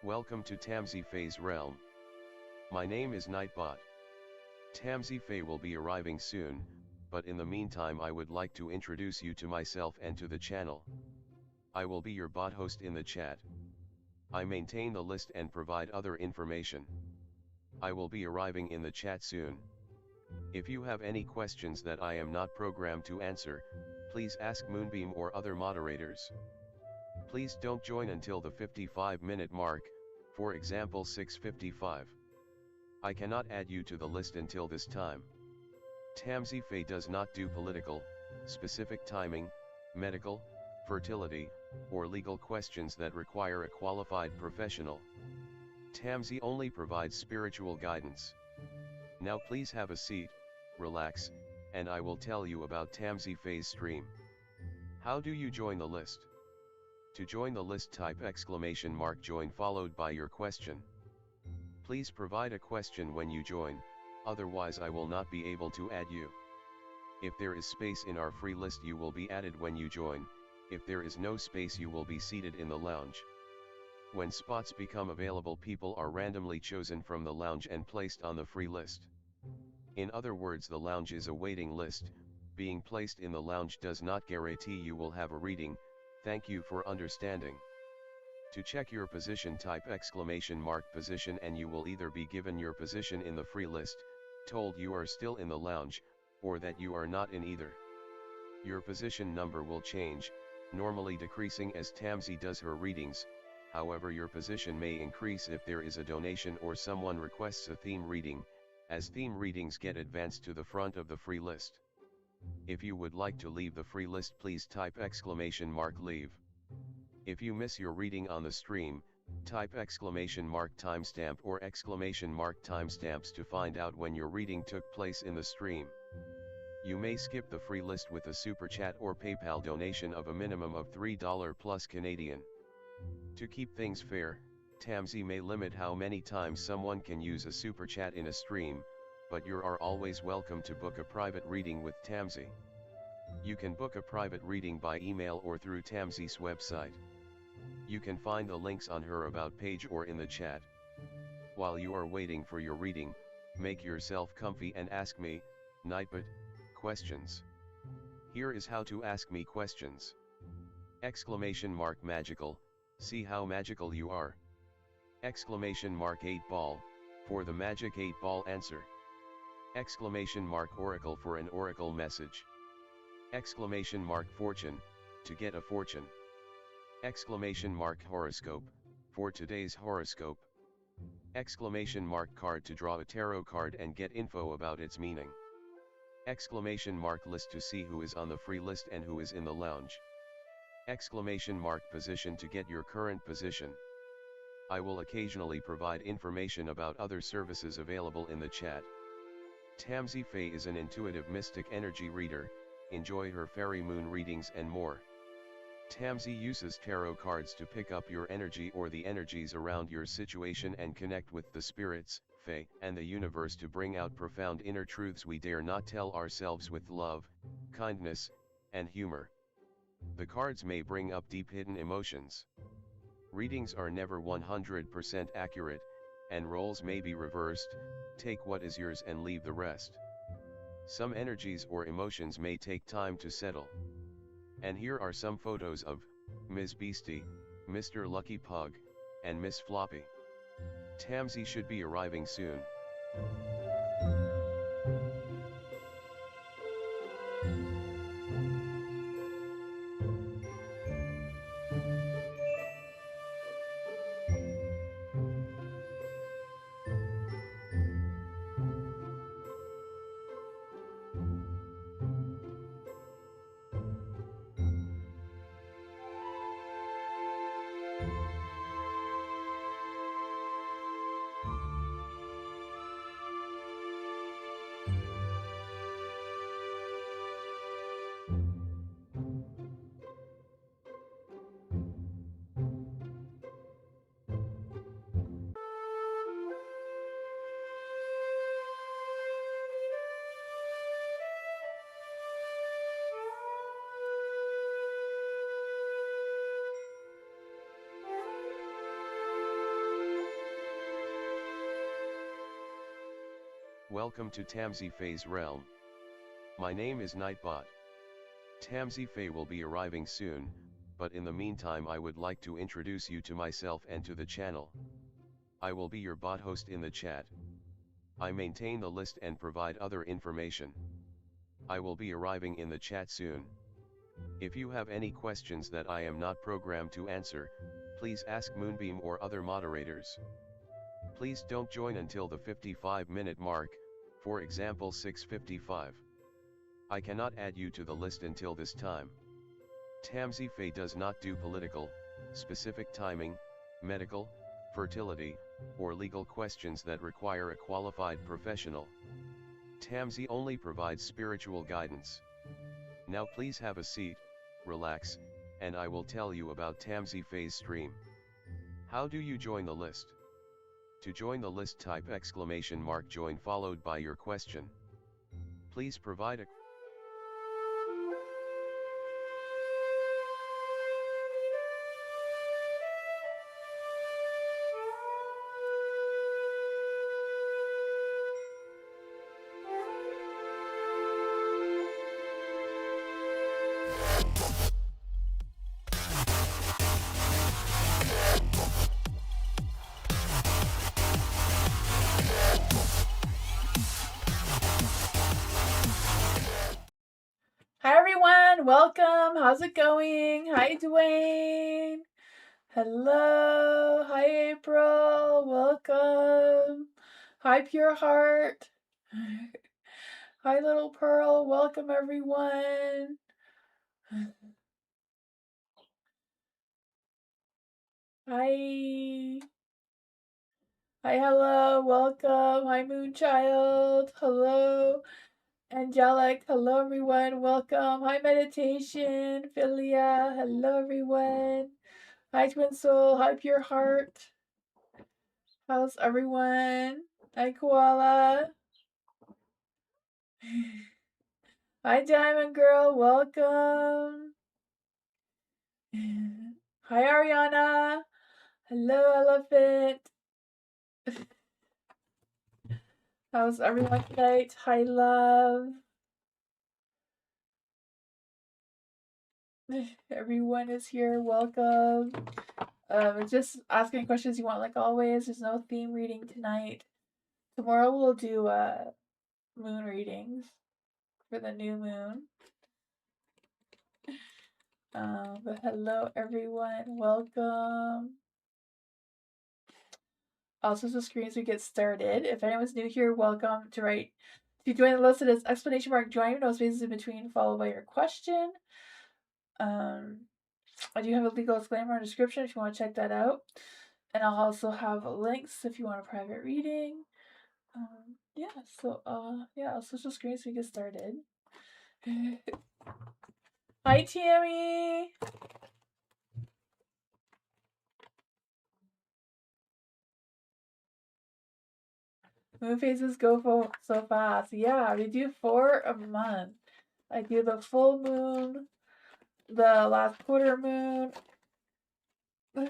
Welcome to Tamsy Fae's realm. My name is Nightbot. Tamsy Fae will be arriving soon, but in the meantime I would like to introduce you to myself and to the channel. I will be your bot host in the chat. I maintain the list and provide other information. I will be arriving in the chat soon. If you have any questions that I am not programmed to answer, please ask Moonbeam or other moderators. Please don't join until the 55-minute mark, for example 6:55. I cannot add you to the list until this time. Tamsy Fae does not do political, specific timing, medical, fertility, or legal questions that require a qualified professional. Tamsy only provides spiritual guidance. Now please have a seat, relax, and I will tell you about Tamsy Fae's stream. How do you join the list? To join the list, type !join followed by your question. Please provide a question when you join, otherwise I will not be able to add you. If there is space in our free list you will be added when you join, if there is no space you will be seated in the lounge. When spots become available, people are randomly chosen from the lounge and placed on the free list. In other words, the lounge is a waiting list. Being placed in the lounge does not guarantee you will have a reading. Thank you for understanding. To check your position, type !position and you will either be given your position in the free list, told you are still in the lounge, or that you are not in either. Your position number will change, normally decreasing as Tamsy does her readings. However, your position may increase if there is a donation or someone requests a theme reading, as theme readings get advanced to the front of the free list. If you would like to leave the free list, please type !leave. If you miss your reading on the stream, type !timestamp or !timestamps to find out when your reading took place in the stream. You may skip the free list with a super chat or PayPal donation of a minimum of $3 plus Canadian. To keep things fair, Tamsy may limit how many times someone can use a super chat in a stream, but you are always welcome to book a private reading with Tamsy. You can book a private reading by email or through Tamsy's website. You can find the links on her About page or in the chat. While you are waiting for your reading, make yourself comfy and ask me, Nightbot, questions. Here is how to ask me questions. !magical, see how magical you are. !8 ball, for the magic 8 ball answer. !oracle for an oracle message. !fortune, to get a fortune. !horoscope, for today's horoscope. !card to draw a tarot card and get info about its meaning. !list to see who is on the free list and who is in the lounge. !position to get your current position. I will occasionally provide information about other services available in the chat. Tamsy Fae is an intuitive mystic energy reader. Enjoy her fairy moon readings and more. Tamsy uses tarot cards to pick up your energy or the energies around your situation and connect with the spirits, Fae, and the universe to bring out profound inner truths we dare not tell ourselves with love, kindness, and humor. The cards may bring up deep hidden emotions. Readings are never 100% accurate, and roles may be reversed. Take what is yours and leave the rest. Some energies or emotions may take time to settle. And here are some photos of Ms. Beastie, Mr. Lucky Pug, and Miss Floppy. Tamsy should be arriving soon. Welcome to Tamsy Fae's realm. My name is Nightbot. Tamsy Fae will be arriving soon, but in the meantime I would like to introduce you to myself and to the channel. I will be your bot host in the chat. I maintain the list and provide other information. I will be arriving in the chat soon. If you have any questions that I am not programmed to answer, please ask Moonbeam or other moderators. Please don't join until the 55-minute mark, for example 6:55. I cannot add you to the list until this time. Tamsy Fae does not do political, specific timing, medical, fertility, or legal questions that require a qualified professional. Tamsy only provides spiritual guidance. Now please have a seat, relax, and I will tell you about Tamsy Fae's stream. How do you join the list? To join the list, type !join followed by your question. Please provide a Hi everyone, welcome. How's it going? Hi Dwayne. Hello. Hi April. Welcome. Hi Pure Heart. Hi Little Pearl. Welcome everyone. Hi. Hi, hello. Welcome. Hi Moonchild. Hello. Angelic, hello everyone, welcome. Hi Meditation, Philia, hello everyone. Hi Twin Soul, hi Pure Heart. How's everyone? Hi Koala. Hi Diamond Girl, welcome. Hi Ariana. Hello Elephant. How's everyone tonight? Hi Love. Everyone is here, welcome. Just asking questions you want like always. There's no theme reading tonight. Tomorrow we'll do moon readings for the new moon. But hello everyone, welcome. Also the screens we get started. If anyone's new here, welcome to join the list. It is !join, no spaces in between, followed by your question. I do have a legal disclaimer and description if you want to check that out. And I'll also have links if you want a private reading. I'll switch the screen so we get started. Hi, Tammy! Moon phases go so fast. Yeah, we do 4 a month. I do the full moon, the last quarter moon, the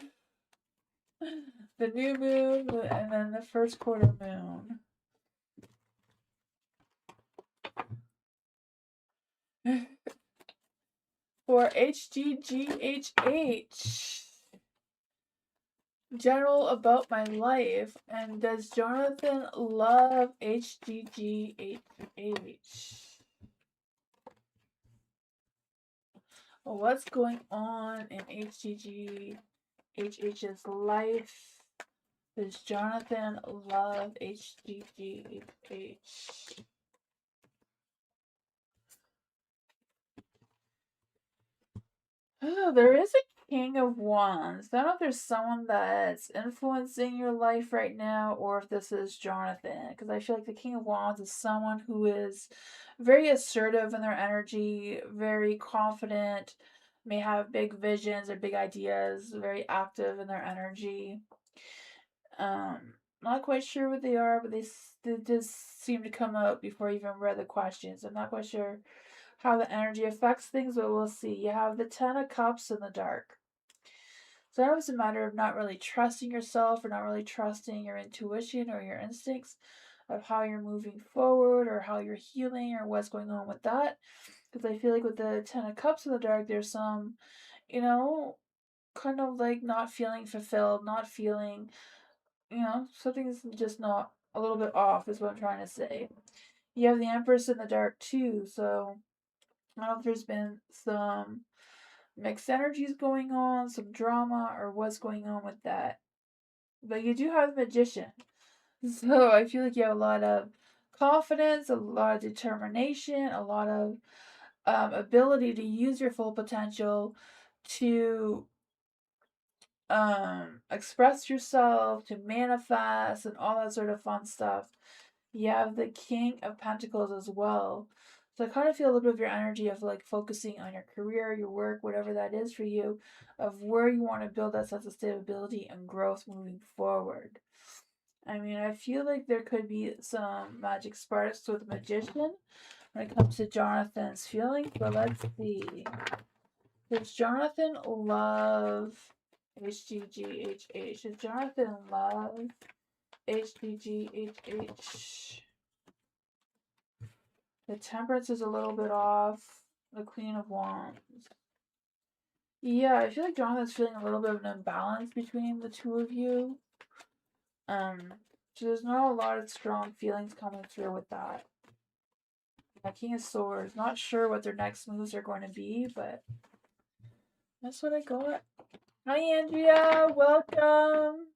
new moon, and then the first quarter moon. For HGGHH. General about my life. And does Jonathan love HGGHH? What's going on in HGGHH's life? Does Jonathan love HGGHH? Oh, there is a King of Wands. I don't know if there's someone that's influencing your life right now or if this is Jonathan. Because I feel like the King of Wands is someone who is very assertive in their energy, very confident, may have big visions or big ideas, very active in their energy. Not quite sure what they are, but they just seem to come out before I even read the questions. I'm not quite sure how the energy affects things, but we'll see. You have the 10 of Cups in the dark. So that was a matter of not really trusting yourself or not really trusting your intuition or your instincts. of how you're moving forward or how you're healing or what's going on with that. Because I feel like with the Ten of Cups in the dark, there's some, you know, kind of like not feeling fulfilled, not feeling, something's just not a little bit off, is what I'm trying to say. You have the Empress in the dark too, so I don't know if there's been some mixed energies going on, some drama, or what's going on with that. But you do have the Magician. So I feel like you have a lot of confidence, a lot of determination, a lot of ability to use your full potential to express yourself, to manifest, and all that sort of fun stuff. You have the King of Pentacles as well. So I kind of feel a little bit of your energy of like focusing on your career, your work, whatever that is for you, of where you want to build that sense of stability and growth moving forward. I mean, I feel like there could be some magic sparks with the Magician when it comes to Jonathan's feelings, but let's see. Does Jonathan love HGGHH? Does Jonathan love HGGHH? The Temperance is a little bit off. The Queen of Wands. Yeah, I feel like Jonathan's feeling a little bit of an imbalance between the two of you. So there's not a lot of strong feelings coming through with that. King of Swords. Not sure what their next moves are going to be, but that's what I got. Hi, Andrea. Welcome.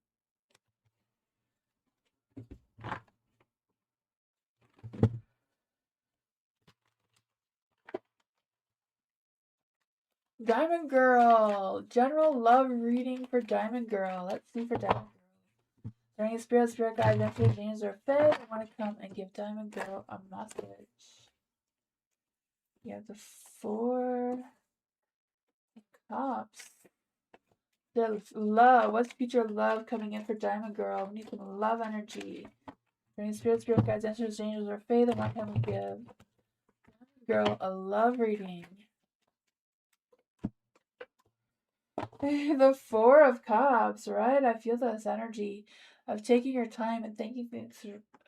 Diamond Girl. General love reading for Diamond Girl. Let's see for Diamond Girl. Any spirit guides, influence, angels, or fae that want to come and give Diamond Girl a message. You have the Four Cups. The love. What's future love coming in for Diamond Girl? We need some love energy. Any spirit guides, influence, angels, or fae that want to come and give Diamond Girl a love reading. The Four of Cups, right? I feel this energy of taking your time and thinking things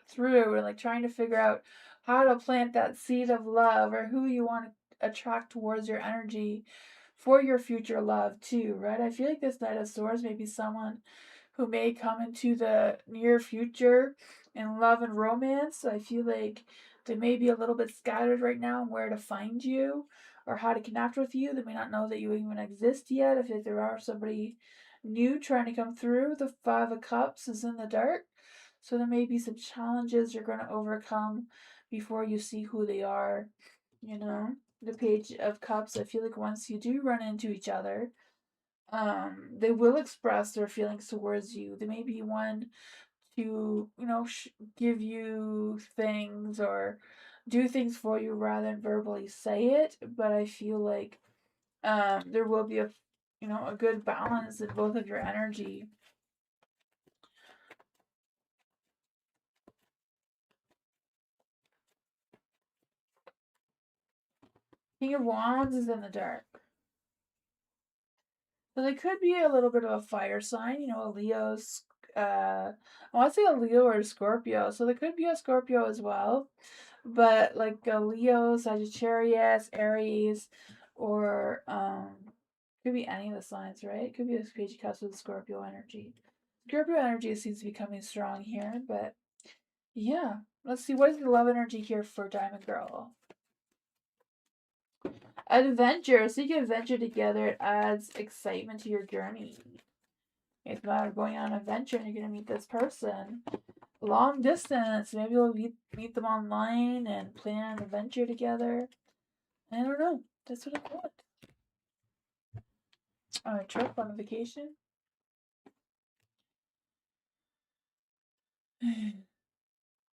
through and like trying to figure out how to plant that seed of love or who you want to attract towards your energy for your future love too, right? I feel like this Knight of Swords may be someone who may come into the near future in love and romance. I feel like they may be a little bit scattered right now on where to find you or how to connect with you. They may not know that you even exist yet. I feel like there are somebody new trying to come through. The Five of Cups is in the dark. So there may be some challenges you're going to overcome before you see who they are. The Page of Cups, I feel like once you do run into each other, they will express their feelings towards you. They may be one to, give you things or do things for you rather than verbally say it. But I feel like there will be a good balance in both of your energy. King of Wands is in the dark. So they could be a little bit of a fire sign, a Leo's, I want to say a Leo or a Scorpio. So there could be a Scorpio as well. But like a Leo, Sagittarius, Aries, or could be any of the signs, right? Could be a Page of Cups with Scorpio energy. Scorpio energy seems to be coming strong here, but yeah. Let's see, what is the love energy here for Diamond Girl? Adventure. So you can adventure together. It adds excitement to your journey. It's about going on an adventure and you're going to meet this person. Long distance. Maybe you'll meet them online and plan an adventure together. I don't know. That's what I thought. On a trip, on a vacation.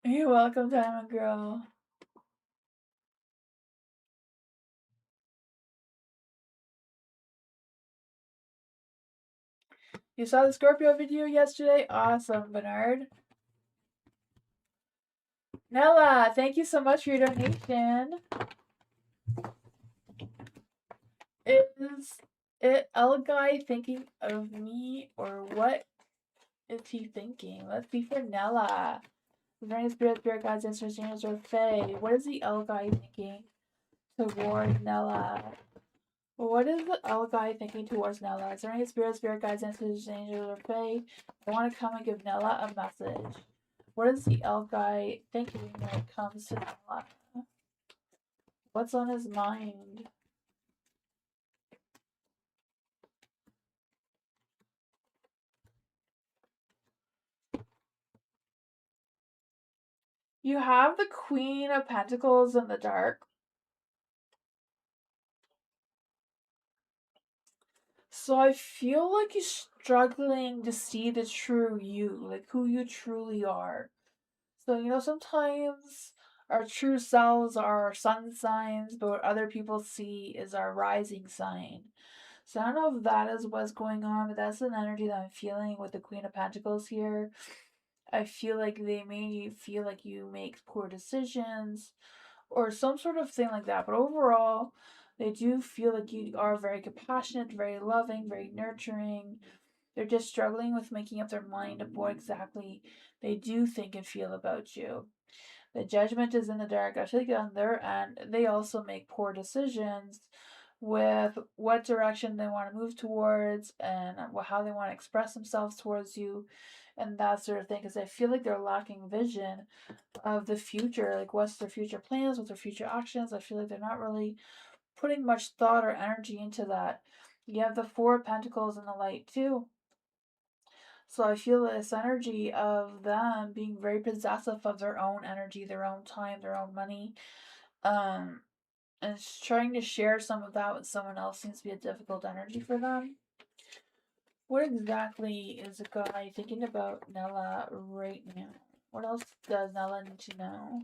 You're welcome, Diamond Girl. You saw the Scorpio video yesterday? Awesome, Bernard. Nella, thank you so much for your donation. Is it El Guy thinking of me or what is he thinking? Let's see for Nella. Is there any spirit guides, ancestors, angels, or fae? What is the L guy thinking towards Nella? What is the L guy thinking towards Nella? Is there any spirit guides, ancestors, angels, or fae? I want to come and give Nella a message. What is the L guy thinking when it comes to Nella? What's on his mind? You have the Queen of Pentacles in the dark. So I feel like you're struggling to see the true you, like who you truly are. So, sometimes our true selves are our sun signs, but what other people see is our rising sign. So I don't know if that is what's going on, but that's an energy that I'm feeling with the Queen of Pentacles here. I feel like they made you feel like you make poor decisions or some sort of thing like that. But overall, they do feel like you are very compassionate, very loving, very nurturing. They're just struggling with making up their mind of what exactly they do think and feel about you. The judgment is in the dark. I feel like on their end, they also make poor decisions with what direction they want to move towards and how they want to express themselves towards you and that sort of thing. Because I feel like they're lacking vision of the future, like what's their future plans, what's their future actions. I feel like they're not really putting much thought or energy into that. You have the Four of Pentacles in the light too. So I feel this energy of them being very possessive of their own energy, their own time, their own money. Um, and trying to share some of that with someone else seems to be a difficult energy for them. What exactly is a guy thinking about Nella right now? What else does Nella need to know?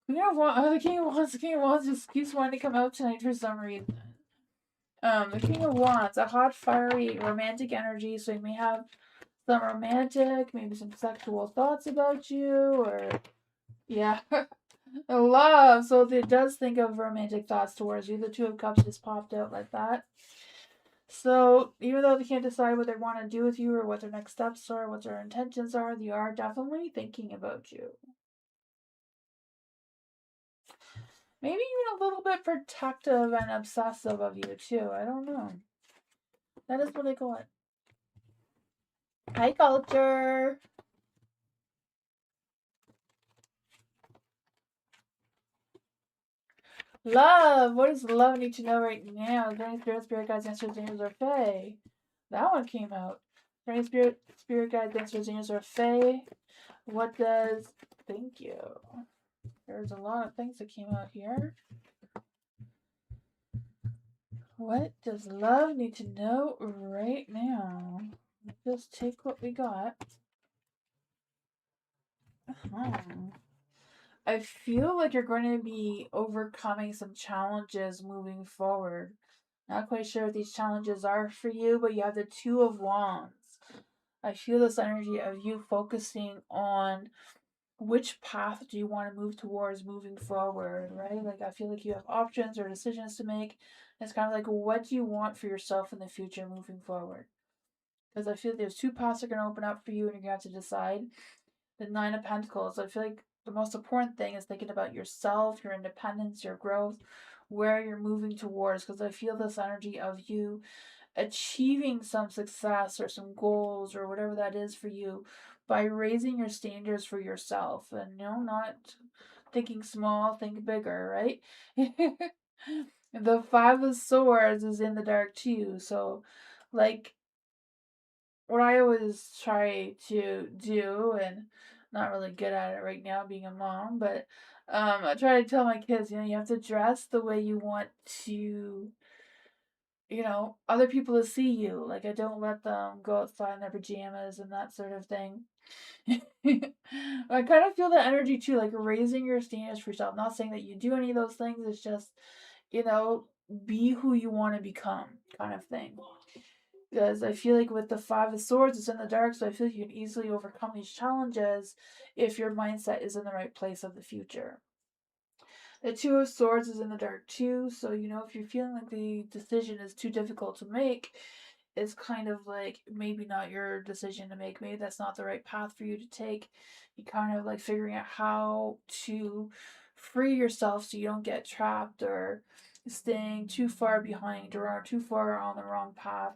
The King of Wands just keeps wanting to come out tonight for some reason. The King of Wands, a hot, fiery, romantic energy, so you may have some romantic, maybe some sexual thoughts about you, or yeah, love. So it does think of romantic thoughts towards you. The Two of Cups just popped out like that. So even though they can't decide what they want to do with you or what their next steps are, what their intentions are, they are definitely thinking about you. Maybe even a little bit protective and obsessive of you too. I don't know. That is what I got. Hi, culture. Love. What does love need to know right now? Is there any spirit guides, answers, angels, or fae? That one came out. Is there any spirit guides, answers, angels, or fae? What does? Thank you. There's a lot of things that came out here. What does love need to know right now? Let's just take what we got. I feel like you're going to be overcoming some challenges moving forward. Not quite sure what these challenges are for you, but you have the Two of Wands. I feel this energy of you focusing on which path do you want to move towards moving forward, right? Like I feel like you have options or decisions to make. It's kind of like what do you want for yourself in the future moving forward? Because I feel like there's two paths that are going to open up for you and you're going to have to decide. The Nine of Pentacles, I feel like the most important thing is thinking about yourself, your independence, your growth, where you're moving towards. Because I feel this energy of you achieving some success or some goals or whatever that is for you by raising your standards for yourself and not thinking small, think bigger, right? The Five of Swords is in the dark too, so like what I always try to do, and not really good at it right now being a mom, but I try to tell my kids, you have to dress the way you want to, other people to see you. Like I don't let them go outside in their pajamas and that sort of thing. I kind of feel the energy too, like raising your standards for yourself. Not saying that you do any of those things, it's just, be who you want to become kind of thing. Because I feel like with the Five of Swords, it's in the dark, so I feel like you can easily overcome these challenges if your mindset is in the right place of the future. The Two of Swords is in the dark too, so if you're feeling like the decision is too difficult to make, is kind of like maybe not your decision to make. Maybe that's not the right path for you to take. You kind of like figuring out how to free yourself so you don't get trapped or staying too far behind or too far on the wrong path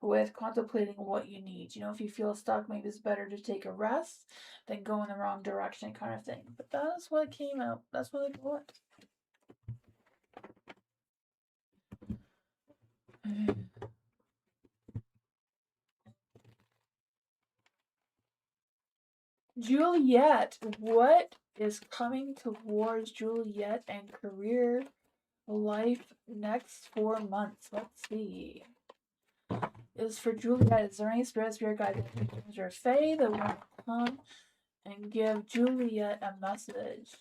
with contemplating what you need. You know, if you feel stuck, maybe it's better to take a rest than go in the wrong direction, kind of thing. But that's what came out. That's what I got. Juliet, what is coming towards Juliet and career life next 4 months? Let's see. Is for Juliet, is there any spirit guide or fae that want to come and give Juliet a message?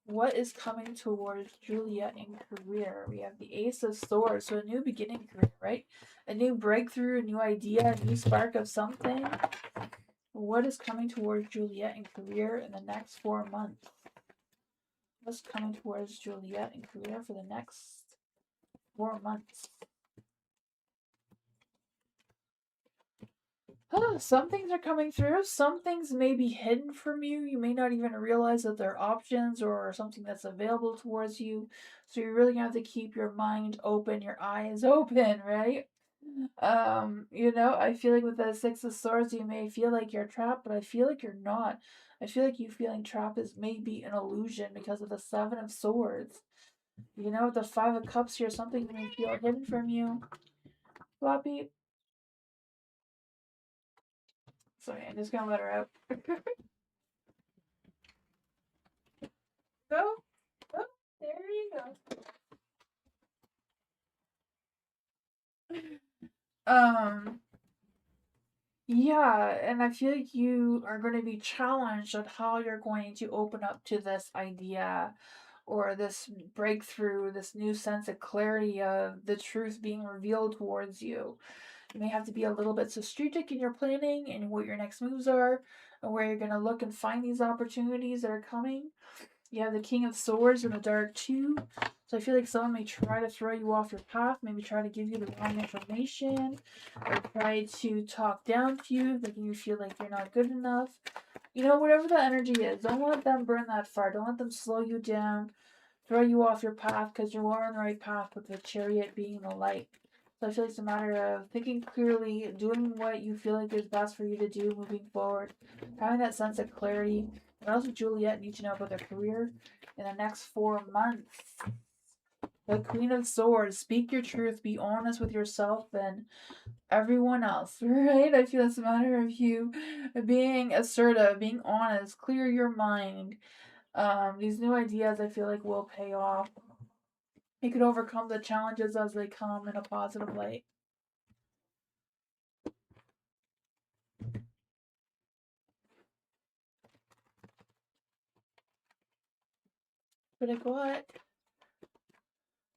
What is coming towards Juliet in career? We have the Ace of Swords, so a new beginning career, right? A new breakthrough, a new idea, a new spark of something. What is coming towards Juliet in career in the next 4 months? What's coming towards Juliet in career for the next 4 months? Some things are coming through. Some things may be hidden from you. You may not even realize that they're options or something that's available towards you. So you're really gonna have to keep your mind open, your eyes open, right? I feel like with the Six of Swords, you may feel like you're trapped, but I feel like you're not. I feel like you feeling trapped is maybe an illusion because of the Seven of Swords. With the Five of Cups here, something may feel hidden from you. Floppy. Sorry, I'm just gonna let her out. Go. Oh, there you go. Yeah, and I feel like you are going to be challenged on how you're going to open up to this idea or this breakthrough, this new sense of clarity of the truth being revealed towards you. You may have to be a little bit strategic in your planning and what your next moves are and where you're going to look and find these opportunities that are coming. You have the King of Swords in the dark too. So I feel like someone may try to throw you off your path, maybe try to give you the wrong information, or try to talk down to you, making you feel like you're not good enough. Whatever the energy is, don't let them burn that fire. Don't let them slow you down, throw you off your path, because you are on the right path with the Chariot being the light. So I feel like it's a matter of thinking clearly, doing what you feel like is best for you to do moving forward, having that sense of clarity. What else would Juliet need to know about their career in the next 4 months? The Queen of Swords. Speak your truth. Be honest with yourself and everyone else, right? I feel it's a matter of you being assertive, being honest, clear your mind. These new ideas I feel like will pay off. You can overcome the challenges as they come in a positive light. But I got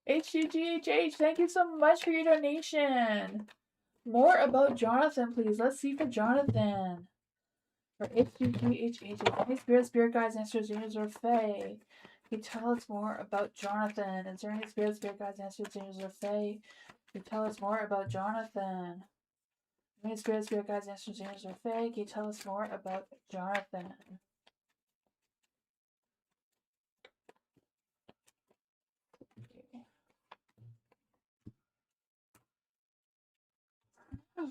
HGGHH, thank you so much for your donation. More about Jonathan, please. Let's see for Jonathan. For HGGHH, any spirit guides, answers, angels, or fae? Can you tell us more about Jonathan? Is there any spirit guides, answers, angels, or fae? Can you tell us more about Jonathan? Any spirit guides, answers, angels, or fae? Can you tell us more about Jonathan?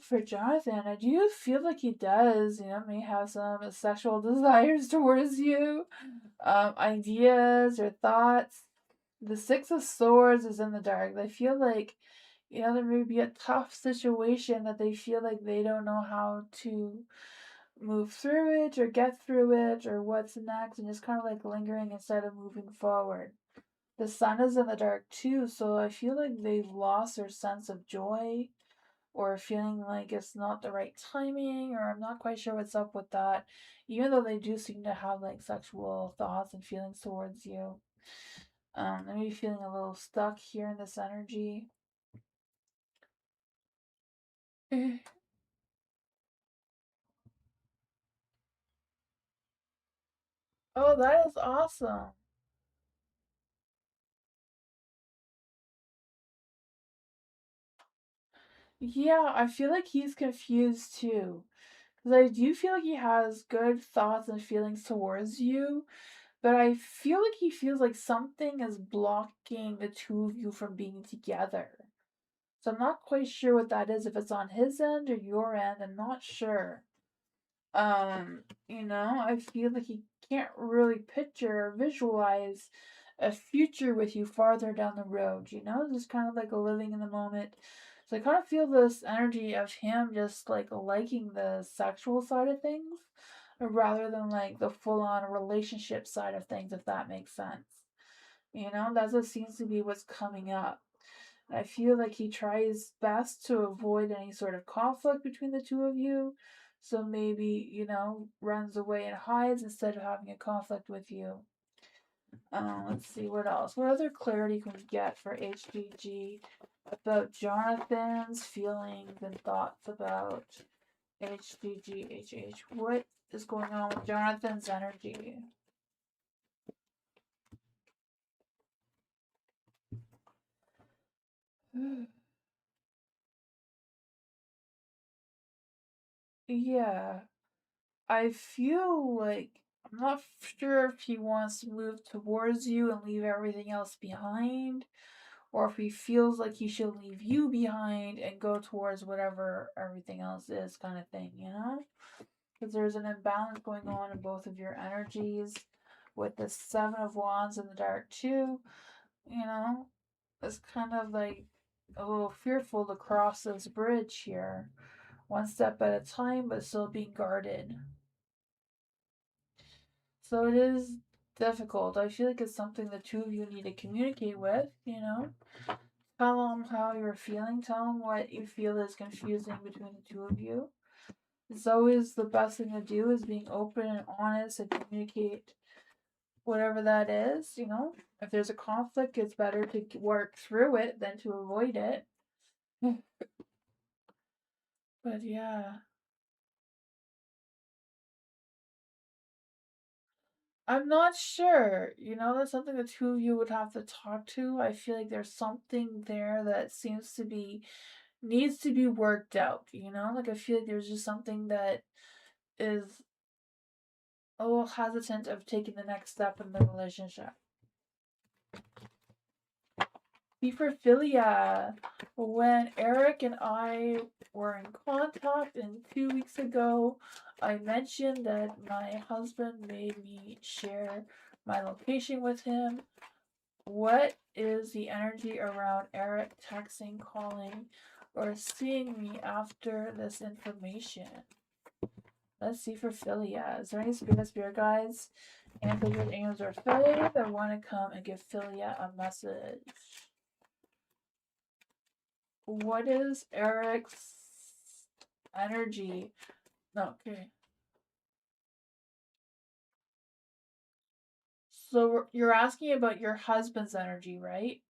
For Jonathan, I do feel like he does, may have some sexual desires towards you, ideas or thoughts. The Six of Swords is in the dark. They feel like, there may be a tough situation that they feel like they don't know how to move through it or get through it or what's next and just kind of like lingering instead of moving forward. The sun is in the dark too, so I feel like they've lost their sense of joy or feeling like it's not the right timing, or I'm not quite sure what's up with that, even though they do seem to have like sexual thoughts and feelings towards you. I may be feeling a little stuck here in this energy. Oh, that is awesome. Yeah, I feel like he's confused too. Because I do feel like he has good thoughts and feelings towards you, but I feel like he feels like something is blocking the two of you from being together. So I'm not quite sure what that is, if it's on his end or your end, I'm not sure. I feel like he can't really picture or visualize a future with you farther down the road, just kind of like a living in the moment. So I kind of feel this energy of him just like liking the sexual side of things rather than like the full on relationship side of things, if that makes sense. That's what seems to be what's coming up. I feel like he tries best to avoid any sort of conflict between the two of you. So maybe, runs away and hides instead of having a conflict with you. Let's see what else. What other clarity can we get for HGG about Jonathan's feelings and thoughts about HGGHH? What is going on with Jonathan's energy? Yeah. I feel like I'm not sure if he wants to move towards you and leave everything else behind, or if he feels like he should leave you behind and go towards whatever everything else is, kind of thing. Because there's an imbalance going on in both of your energies with the Seven of Wands in the dark, too. You know, it's kind of like a little fearful to cross this bridge here, one step at a time, but still being guarded. So it is difficult. I feel like it's something the two of you need to communicate with. Tell them how you're feeling. Tell them what you feel is confusing between the two of you. It's always the best thing to do is being open and honest and communicate whatever that is. If there's a conflict, it's better to work through it than to avoid it. But yeah, I'm not sure. That's something the two of you would have to talk to. I feel like there's something there that seems to be needs to be worked out. Like I feel like there's just something that is a little hesitant of taking the next step in the relationship. Before when Eric and I were in contact 2 weeks ago, I mentioned that my husband made me share my location with him. What is the energy around Eric texting, calling, or seeing me after this information? Let's see for Philia. Is there any spirit guides, ancestors, angels, or fae that want to come and give Philia a message? What is Eric's energy? No, okay. So you're asking about your husband's energy, right?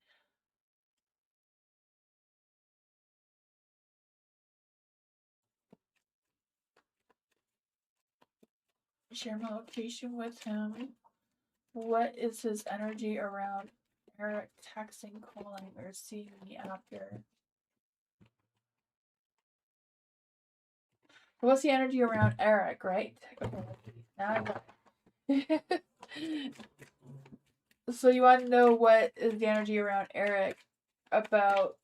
Share my location with him. What is his energy around Eric texting, calling, or seeing me after? What's the energy around Eric, right? Okay, now I got it. So you want to know what is the energy around Eric about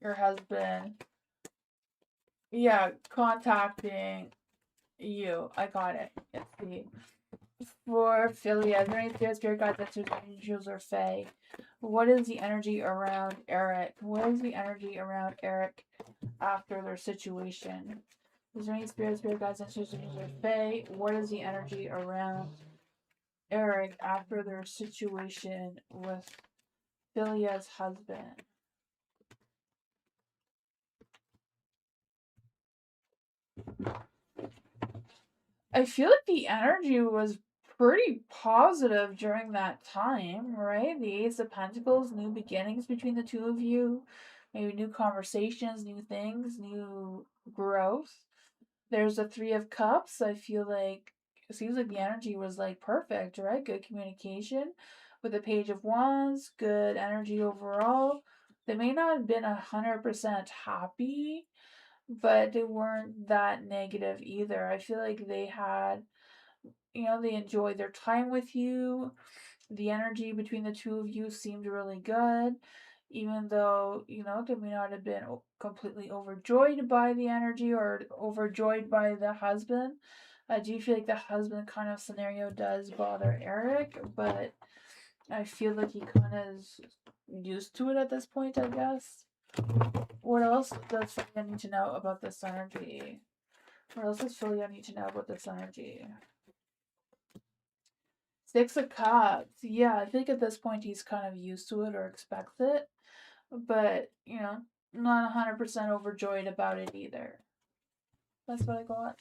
your husband? Yeah, contacting you. I got it. Let's see. For Philia, is there any spirit guides, answers, angels, or fae? What is the energy around Eric? What is the energy around Eric after their situation? Is there any spirit guides, answers, angels, or fae? What is the energy around Eric after their situation with Philia's husband? I feel like the energy was pretty positive during that time, right? The Ace of Pentacles, new beginnings between the two of you, maybe new conversations, new things, new growth. There's the Three of Cups. I feel like it seems like the energy was like perfect, right? Good communication. With the Page of Wands, good energy overall. They may not have been 100% happy, but they weren't that negative either. I feel like they had, they enjoyed their time with you. The energy between the two of you seemed really good, even though, they may not have been completely overjoyed by the energy or overjoyed by the husband. I do feel like the husband kind of scenario does bother Eric, but I feel like he kind of is used to it at this point, I guess. What else does Philly need to know about this energy? What else does Philly need to know about this energy? 6 of Cups. Yeah, I think at this point he's kind of used to it or expects it. But, not 100% overjoyed about it either. That's what I got.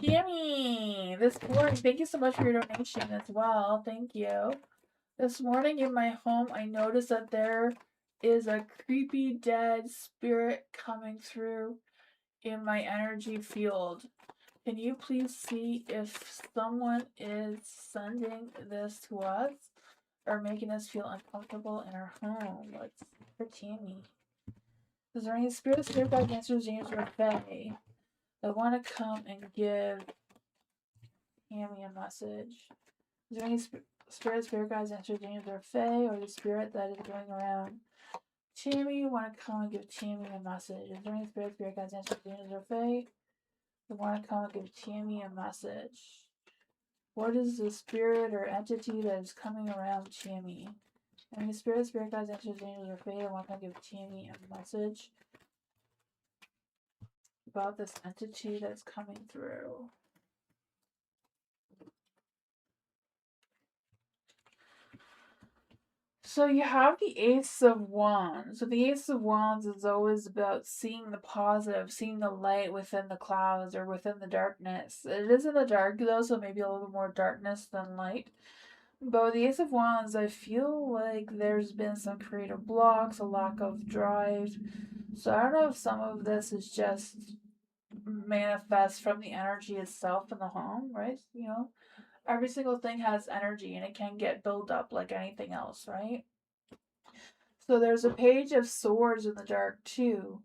Tammy! This morning, thank you so much for your donation as well. Thank you. This morning in my home, I noticed that there is a creepy dead spirit coming through in my energy field. Can you please see if someone is sending this to us or making us feel uncomfortable in our home? Let's see for Tammy. Is there any spirit guide, answers, James, or Fae that want to come and give Tammy a message? Is there any spirit guides, answers, James, or Fae, or the spirit that is going around Tammy want to come and give Tammy a message? Is there any spirit guides, answers, James, or Fae that want to come and give Tammy a message? What is the spirit or entity that is coming around Tammy? Any spirit guides, answers, angels, or fate, I want to give Tammy a message about this entity that's coming through. So you have the Ace of Wands. So the Ace of Wands is always about seeing the positive, seeing the light within the clouds or within the darkness. It is in the dark though, so maybe a little bit more darkness than light. But with the Ace of Wands, I feel like there's been some creative blocks, a lack of drive. So I don't know if some of this is just manifest from the energy itself in the home, right? Every single thing has energy and it can get built up like anything else, right? So there's a Page of Swords in the dark too.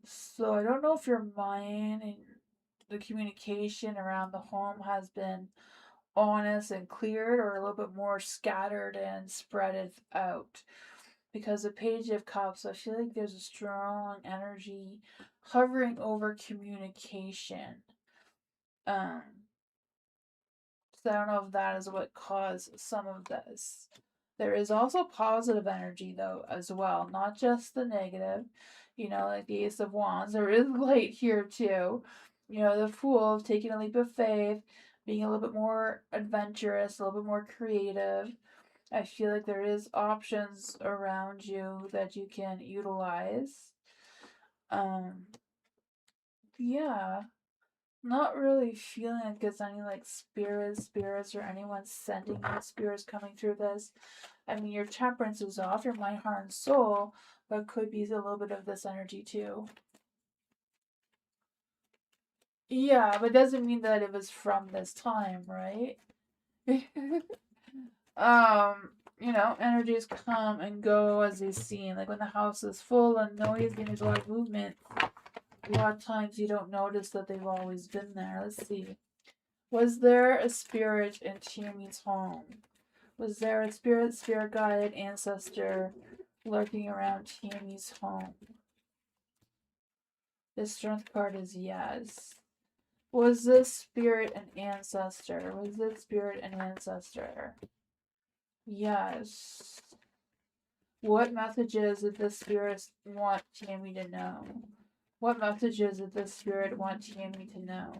So I don't know if your mind and the communication around the home has been honest and cleared or a little bit more scattered and spread out. Because the Page of Cups, I feel like there's a strong energy hovering over communication. So I don't know if that is what caused some of this. There is also positive energy though as well, not just the negative. Like the Ace of Wands, there is light here too. The Fool, taking a leap of faith, being a little bit more adventurous, a little bit more creative. I feel like there is options around you that you can utilize. Yeah. Not really feeling like it's any like spirits or anyone sending you spirits coming through this. I mean, your temperance is off, your mind, heart, and soul, but could be a little bit of this energy too. Yeah, but it doesn't mean that it was from this time, right? Energies come and go as they seem. Like when the house is full and noisy and there's a lot of movement, a lot of times you don't notice that they've always been there. Let's see. Was there a spirit in Tammy's home? Was there a spirit guide, ancestor lurking around Tammy's home? The strength card is yes. Was this spirit an ancestor? Was this spirit an ancestor? Yes. What messages did this spirit want Tammy to know? What messages did this spirit want Tammy to know?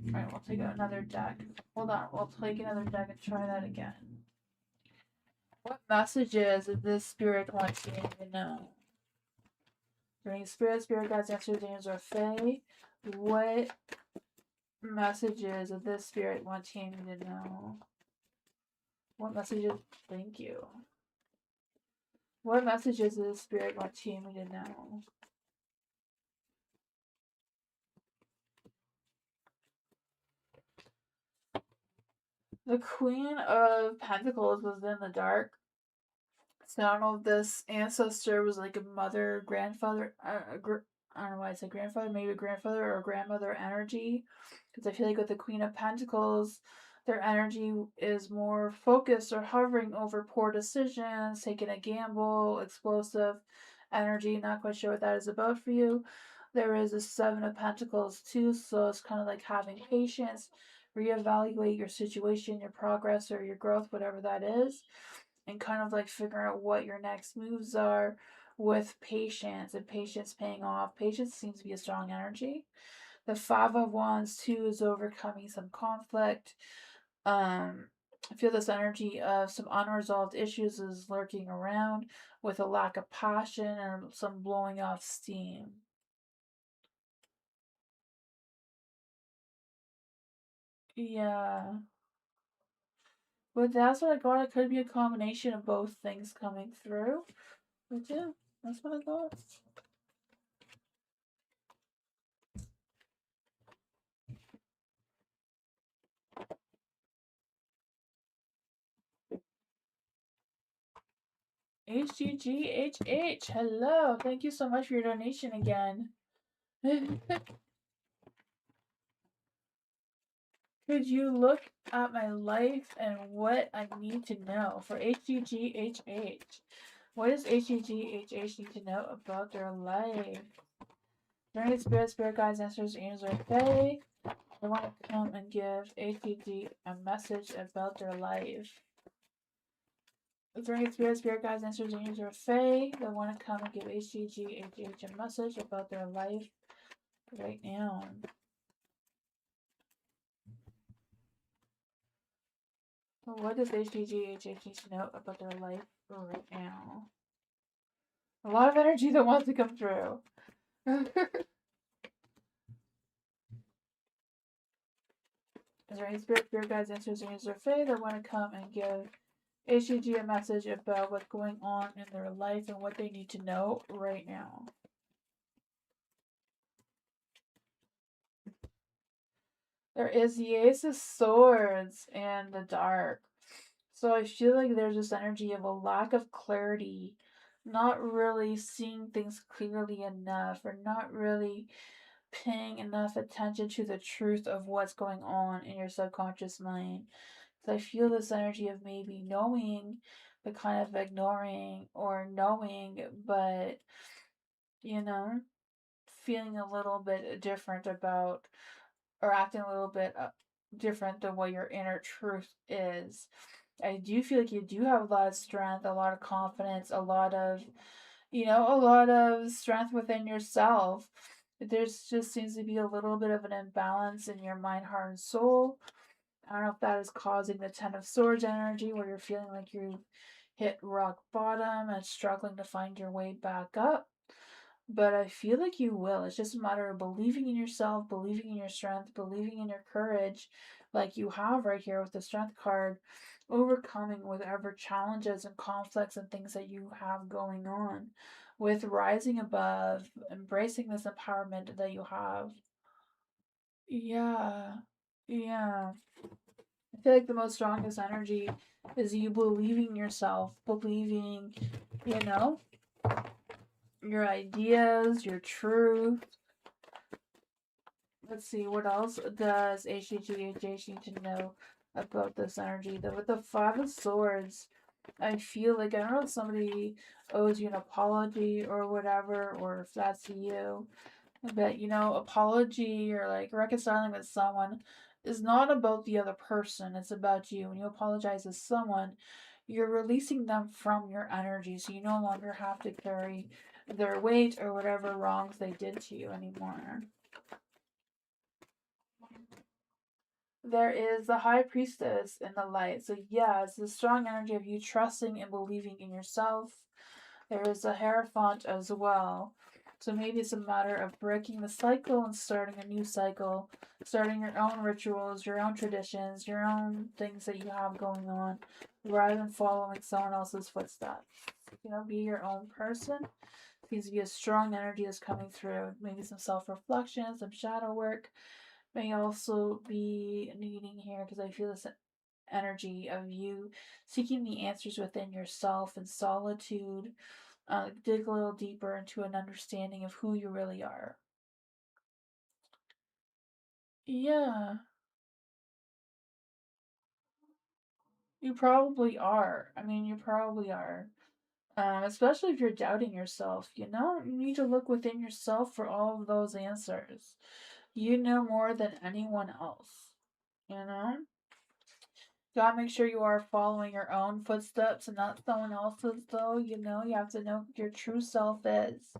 Alright, we'll take another deck. Hold on, we'll take another deck and try that again. What messages did this spirit want Tammy to know? During spirit guides, answers, angels, or fae, what messages did this spirit want Tammy to know? What messages? Thank you. What messages does the spirit want Tammy to know? The Queen of Pentacles was in the dark. So I don't know if this ancestor was like a mother, grandfather, I don't know why I said grandfather, maybe a grandfather or grandmother energy. Because I feel like with the Queen of Pentacles, their energy is more focused or hovering over poor decisions, taking a gamble, explosive energy. Not quite sure what that is about for you. There is a Seven of Pentacles too, so it's kind of like having patience, reevaluate your situation, your progress, or your growth, whatever that is, and kind of like figuring out what your next moves are with patience, and patience paying off. Patience seems to be a strong energy. The Five of Wands too is overcoming some conflict. I feel this energy of some unresolved issues is lurking around with a lack of passion and some blowing off steam. Yeah. But that's what I got. It could be a combination of both things coming through. But yeah, that's what I got. HGGHH, hello. Thank you so much for your donation again. Could you look at my life and what I need to know for HGGHH? What does HGGHH need to know about their life? Learning spirit guides, answers, angels, or fae. They want to come and give HGG a message about their life. Learning spirit guides, answers, angels, or fae. They want to come and give HGGHH a message about their life right now. What does HGGHH need to know about their life right now? A lot of energy that wants to come through. Is there any spirit guides, answers, angels, or fae that want to come and give HGG a message about what's going on in their life and what they need to know right now? There is the Ace of Swords and the Dark. So I feel like there's this energy of a lack of clarity, not really seeing things clearly enough, or not really paying enough attention to the truth of what's going on in your subconscious mind. So I feel this energy of maybe knowing, but kind of ignoring, or knowing, but, you know, feeling a little bit different about, or acting a little bit different than what your inner truth is. I do feel like you do have a lot of strength, a lot of confidence, a lot of, a lot of strength within yourself. There's just seems to be a little bit of an imbalance in your mind, heart, and soul. I don't know if that is causing the Ten of Swords energy where you're feeling like you've hit rock bottom and struggling to find your way back up. But I feel like you will. It's just a matter of believing in yourself, believing in your strength, believing in your courage, like you have right here with the Strength card, overcoming whatever challenges and conflicts and things that you have going on, with rising above, embracing this empowerment that you have. Yeah. Yeah. I feel like the most strongest energy is you believing yourself, believing, you know, your ideas, your truth. Let's see, what else does HGGHH need to know about this energy? With the Five of Swords, I feel like, I don't know if somebody owes you an apology or whatever, or if that's you. But, apology or like reconciling with someone is not about the other person, it's about you. When you apologize to someone, you're releasing them from your energy, so you no longer have to carry their weight or whatever wrongs they did to you anymore. There is the High Priestess in the light. So, yeah, it's the strong energy of you trusting and believing in yourself. There is a Hierophant as well. So maybe it's a matter of breaking the cycle and starting a new cycle, starting your own rituals, your own traditions, your own things that you have going on, rather than following someone else's footsteps. Be your own person. Seems to be a strong energy that's coming through. Maybe some self-reflection, some shadow work. May also be needing here, because I feel this energy of you seeking the answers within yourself in solitude. Dig a little deeper into an understanding of who you really are. Yeah, you probably are. I mean, you probably are. Especially if you're doubting yourself, you need to look within yourself for all of those answers. You know more than anyone else, you know? You gotta make sure you are following your own footsteps and not someone else's, though. You have to know who your true self is.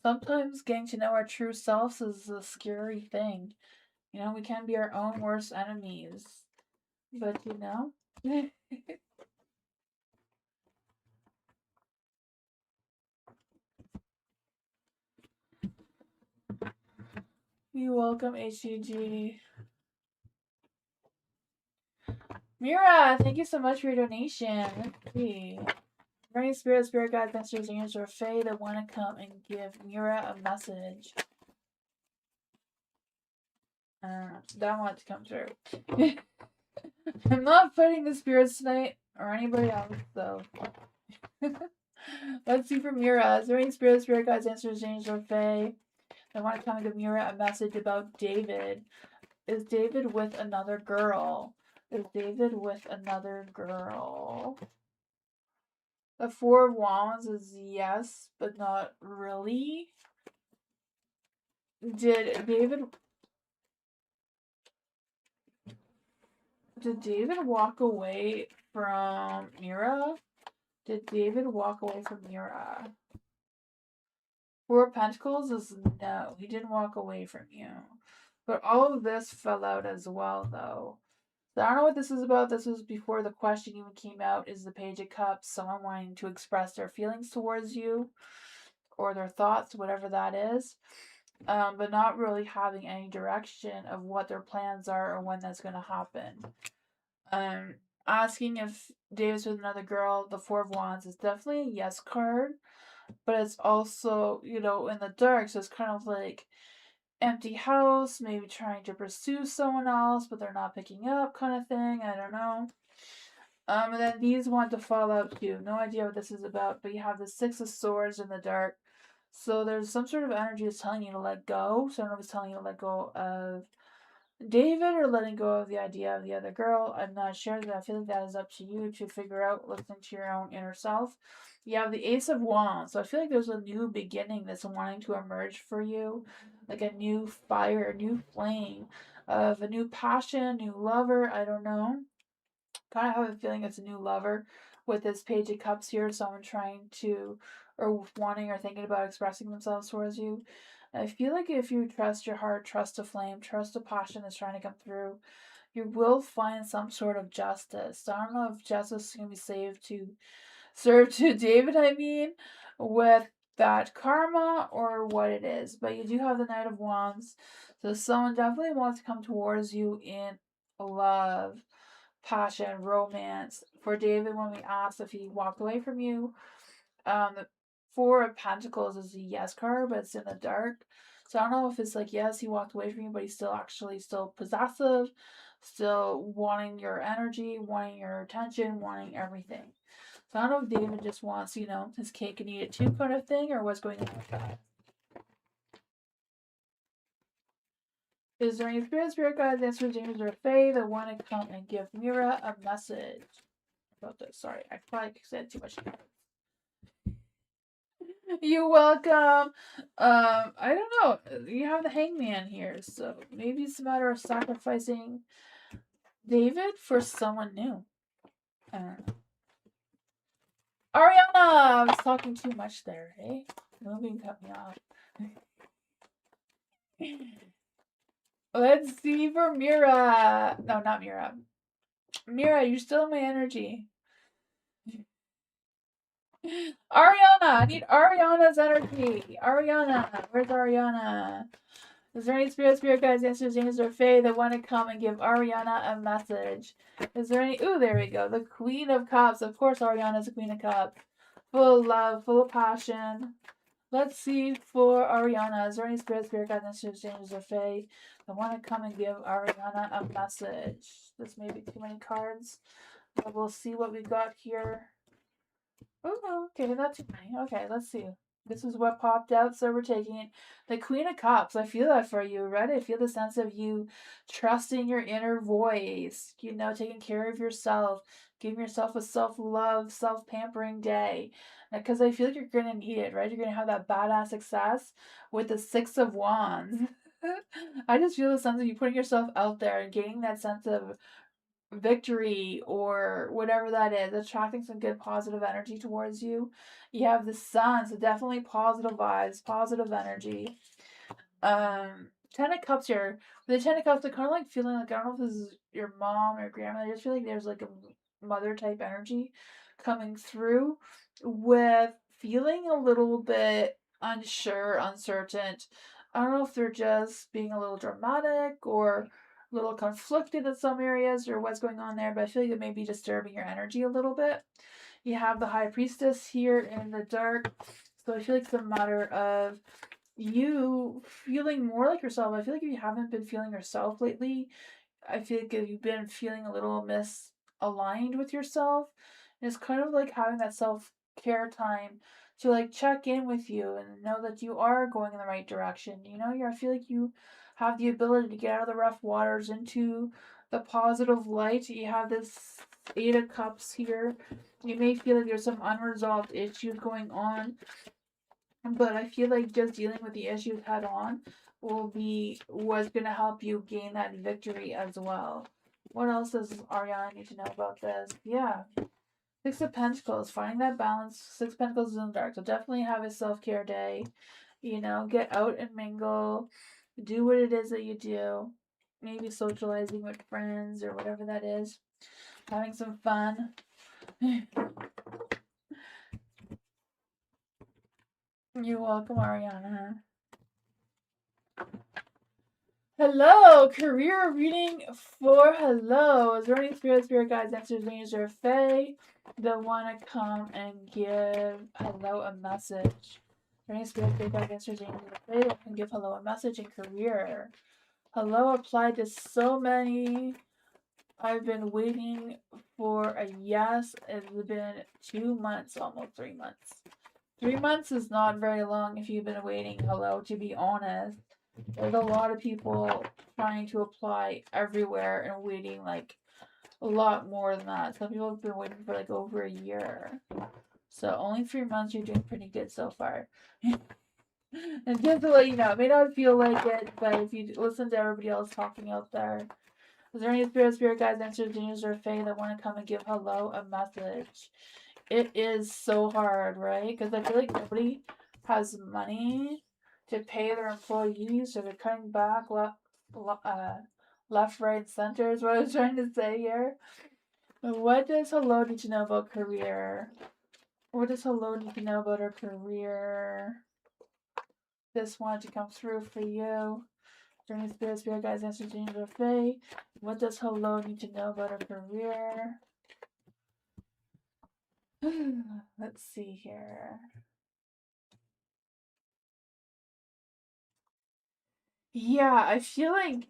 Sometimes getting to know our true selves is a scary thing. We can be our own worst enemies. But, you're welcome, HUG. Mira, thank you so much for your donation. Let's see. Running spirit guides, masters, angels, or fae that want to come and give Mira a message. Don't want to come through. I'm not fighting the spirits tonight, or anybody else, though. Let's see from Mira. Is there any spirit guides, answers, angels, or fae that want to come and give Mira a message about David? Is David with another girl? Is David with another girl? The Four of Wands is yes, but not really. Did David walk away from Mira? Did David walk away from Mira? Four of Pentacles is no, he didn't walk away from you. But all of this fell out as well, though. So I don't know what this is about. This was before the question even came out. Is the Page of Cups someone wanting to express their feelings towards you? Or their thoughts, whatever that is. But not really having any direction of what their plans are or when that's going to happen. Asking if David's with another girl, the Four of Wands is definitely a yes card, but it's also, in the dark, so it's kind of like empty house, maybe trying to pursue someone else, but they're not picking up kind of thing, I don't know. And then these want to fall out too. No idea what this is about, but you have the Six of Swords in the dark. So there's some sort of energy that's telling you to let go. So I don't know if it's telling you to let go of David or letting go of the idea of the other girl. I'm not sure. I feel like that is up to you to figure out, listening to your own inner self. You have the Ace of Wands. So I feel like there's a new beginning that's wanting to emerge for you. Like a new fire, a new flame of a new passion, new lover. I don't know. Kind of have a feeling it's a new lover with this Page of Cups here. Someone trying to, or wanting, or thinking about expressing themselves towards you. I feel like if you trust your heart, trust a flame, trust a passion that's trying to come through, you will find some sort of justice. So I don't know if justice is going to be served to David, with that karma or what it is. But you do have the Knight of Wands. So someone definitely wants to come towards you in love, passion, romance. For David, when we asked if he walked away from you, the Four of Pentacles is a yes card, but it's in the dark. So I don't know if it's like, yes, he walked away from you, but he's still possessive, still wanting your energy, wanting your attention, wanting everything. So I don't know if David just wants, his cake and eat it too kind of thing, or what's going on with that. Is there any spirit guides, answers, angels, or fae that want to come and give Mira a message about this? Sorry, I probably said too much. You're welcome. I don't know. You have the Hangman here, so maybe it's a matter of sacrificing David for someone new. Ariana, I was talking too much there, hey? Moving cut me off. Let's see for Mira. No, not Mira. Mira, you're still in my energy. Ariana, I need Ariana's energy. Ariana, where's Ariana? Is there any spirit guides, answers, angels, or fae that want to come and give Ariana a message? Is there any? Ooh, there we go. The Queen of Cups. Of course, Ariana's the Queen of Cups. Full of love, full of passion. Let's see for Ariana. Is there any spirit guidance, exchanges, or fae that want to come and give Ariana a message? This may be too many cards, but we'll see what we got here. Oh, okay, not too many. Okay, let's see. This is what popped out, so we're taking it. The Queen of Cups. I feel that for you, right? I feel the sense of you trusting your inner voice, taking care of yourself, giving yourself a self-love, self-pampering day. Because I feel like you're going to need it, right? You're going to have that badass success with the Six of Wands. I just feel the sense of you putting yourself out there and gaining that sense of victory or whatever that is, attracting some good positive energy towards you. You have the sun, so definitely positive vibes, positive energy. Ten of Cups here. With the Ten of Cups, I kind of like feeling like, I don't know if this is your mom or grandma. I just feel like there's like a mother type energy coming through with feeling a little bit unsure, uncertain. I don't know if they're just being a little dramatic or a little conflicted in some areas or what's going on there, but I feel like it may be disturbing your energy a little bit. You have the High Priestess here in the dark, so I feel like it's a matter of you feeling more like yourself. I feel like if you haven't been feeling yourself lately, I feel like if you've been feeling a little misaligned with yourself, it's kind of like having that self care time to like check in with you and know that you are going in the right direction. I feel like you have the ability to get out of the rough waters into the positive light. You have this Eight of Cups here. You may feel like there's some unresolved issues going on, but I feel like just dealing with the issues head on will be what's going to help you gain that victory as well. What else does Ariana need to know about this? Yeah. Six of Pentacles, finding that balance. Six of Pentacles is in the dark. So definitely have a self care day. Get out and mingle. Do what it is that you do. Maybe socializing with friends or whatever that is. Having some fun. You're welcome, Ariana. Hello, career reading for hello. Is there any spirit guides, answers, rangers, or fae that want to come and give hello a message? Is there any spirit guides, answers, rangers, or fae that can give hello a message in career? Hello applied to so many. I've been waiting for a yes. It's been 2 months, almost 3 months. 3 months is not very long if you've been waiting hello, to be honest. There's a lot of people trying to apply everywhere and waiting like a lot more than that. Some people have been waiting for like over a year. So only 3 months, you're doing pretty good so far. And just to let you know, it may not feel like it, but if you listen to everybody else talking out there, is there any spirit guides, answers, genius, or fae that want to come and give hello a message? It is so hard, right? Because I feel like nobody has money to pay their employees, so they're cutting back left, right, center is what I was trying to say here. What does hello need to know about career? What does hello need to know about her career? This wanted to come through for you. During spirit guides, answers, James or Faye. What does hello need to know about her career? Let's see here. Yeah, I feel like,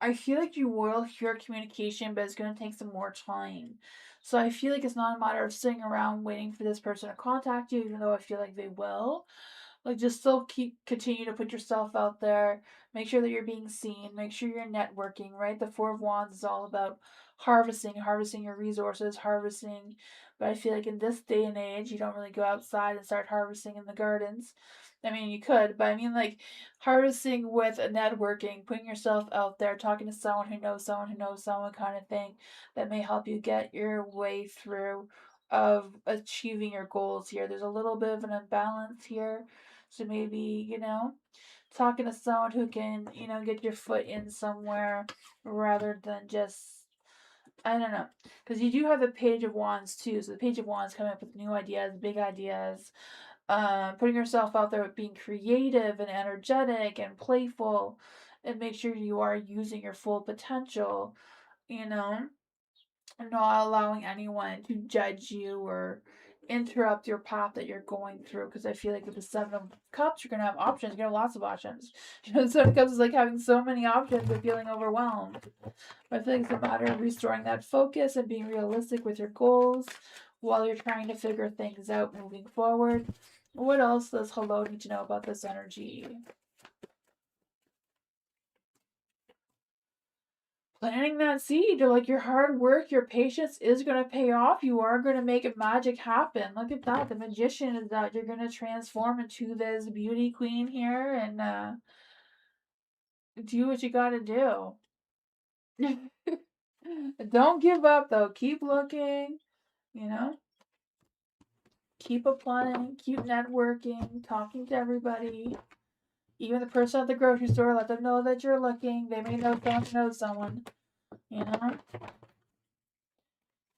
I feel like you will hear communication, but it's going to take some more time. So I feel like it's not a matter of sitting around waiting for this person to contact you, even though I feel like they will. Like, just still continue to put yourself out there. Make sure that you're being seen. Make sure you're networking, right? The Four of Wands is all about harvesting your resources, harvesting. But I feel like in this day and age, you don't really go outside and start harvesting in the gardens. I mean, you could, but I mean, like, harvesting with networking, putting yourself out there, talking to someone who knows someone who knows someone, kind of thing, that may help you get your way through of achieving your goals here. There's a little bit of an imbalance here. So maybe, talking to someone who can, get your foot in somewhere rather than just, I don't know. Because you do have the Page of Wands too. So the Page of Wands coming up with new ideas, big ideas, putting yourself out there with being creative and energetic and playful, and make sure you are using your full potential, you know. not allowing anyone to judge you or interrupt your path that you're going through. Because I feel like with the Seven of Cups, you're gonna have options. You're gonna have lots of options. Seven of Cups is like having so many options and feeling overwhelmed. But I feel like it's a matter of restoring that focus and being realistic with your goals while you're trying to figure things out moving forward. What else does Hello need to know about this energy? Planting that seed, or like your hard work, your patience is going to pay off. You are going to make magic happen. Look at that. The magician is that you're going to transform into this beauty queen here and do what you got to do. Don't give up though. Keep looking, you know? Keep applying, keep networking, talking to everybody. Even the person at the grocery store, let them know that you're looking. They may know someone knows someone, you know?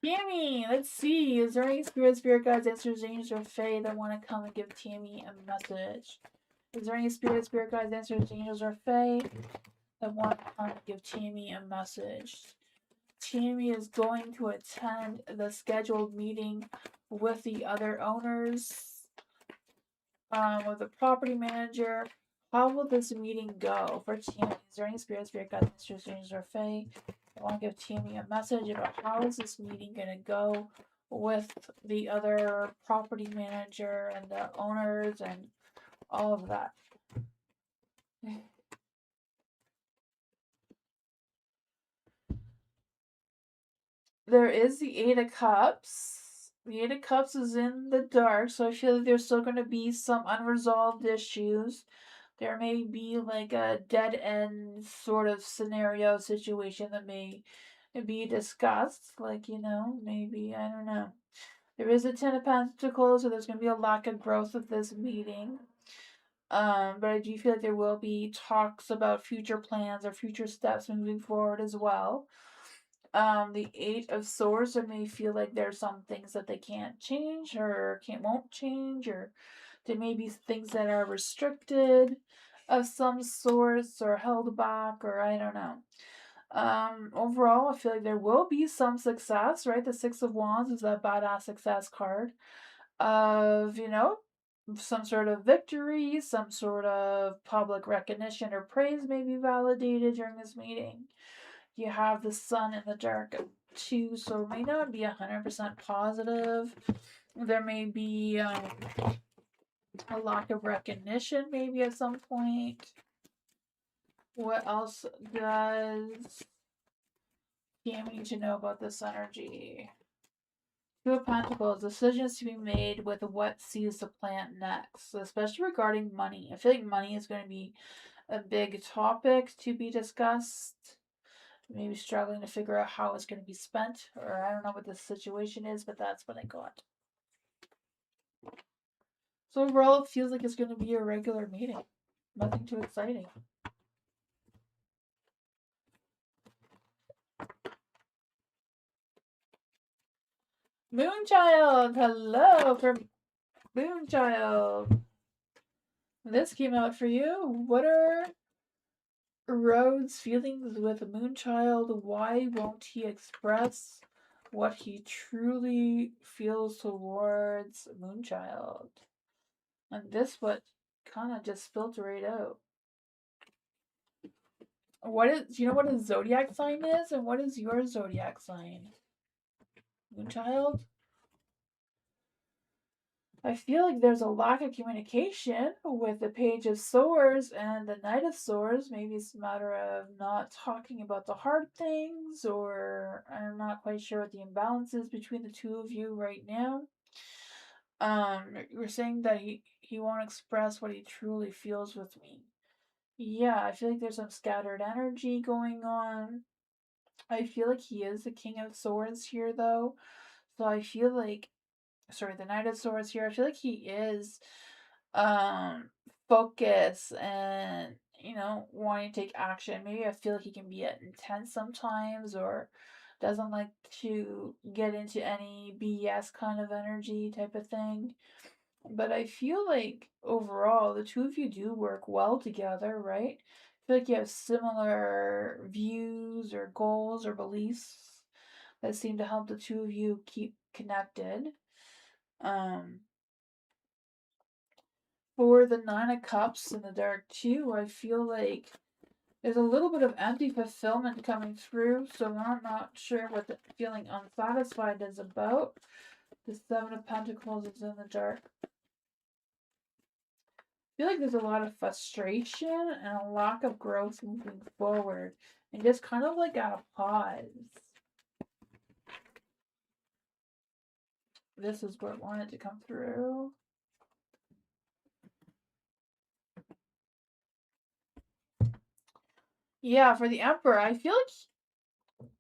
Tammy, let's see. Is there any spirit guides, ancestors, angels, or fae that want to come and give Tammy a message? Is there any spirit guides, ancestors, angels, or fae that want to come and give Tammy a message? Tammy is going to attend the scheduled meeting with the other owners, with the property manager. How will this meeting go for Tammy? Is there any spirit guides, ancestors, angels, or fae? I want to give Tammy a message about how is this meeting going to go with the other property manager and the owners and all of that. There is the Eight of Cups. The Eight of Cups is in the dark, so I feel like there's still going to be some unresolved issues. There may be like a dead end sort of scenario situation that may be discussed. Like, maybe, I don't know. There is a Ten of Pentacles, so there's going to be a lack of growth with this meeting. But I do feel like there will be talks about future plans or future steps moving forward as well. The Eight of Swords, I may feel like there's some things that they can't change or won't change, or there may be things that are restricted of some sorts or held back, or I don't know. Overall, I feel like there will be some success, right? The Six of Wands is a badass success card of, some sort of victory, some sort of public recognition or praise may be validated during this meeting. You have the sun in the dark too, so it may not be 100% positive. There may be a lack of recognition maybe at some point. What else does Tammy need to know about this energy? Two of Pentacles, decisions to be made with what seeds to plant next, especially regarding money. I feel like money is going to be a big topic to be discussed. Maybe struggling to figure out how it's going to be spent, or I don't know what the situation is, but that's what I got. So overall, it feels like it's going to be a regular meeting. Nothing too exciting. Moonchild! Hello from Moonchild! This came out for you. What are Rhodes' feelings with Moonchild? Why won't he express what he truly feels towards Moonchild? And this what kind of just spilled right out. Do you know what his zodiac sign is? And what is your zodiac sign? Moonchild? I feel like there's a lack of communication with the Page of Swords and the Knight of Swords. Maybe it's a matter of not talking about the hard things, or I'm not quite sure what the imbalance is between the two of you right now. You're saying that he won't express what he truly feels with me. Yeah, I feel like there's some scattered energy going on. I feel like he is the King of Swords here, though. So I feel like, sorry, the Knight of Swords here. I feel like he is, focused and wanting to take action. Maybe I feel like he can be intense sometimes, or doesn't like to get into any BS kind of energy type of thing. But I feel like overall, the two of you do work well together, right? I feel like you have similar views or goals or beliefs. that seem to help the two of you keep connected. For the Nine of Cups in the dark too, I feel like there's a little bit of empty fulfillment coming through, so I'm not sure what the feeling unsatisfied is about. The Seven of Pentacles is in the dark. I feel like there's a lot of frustration and a lack of growth moving forward, and just kind of like at a pause. This is what wanted to come through. Yeah, for the Emperor, I feel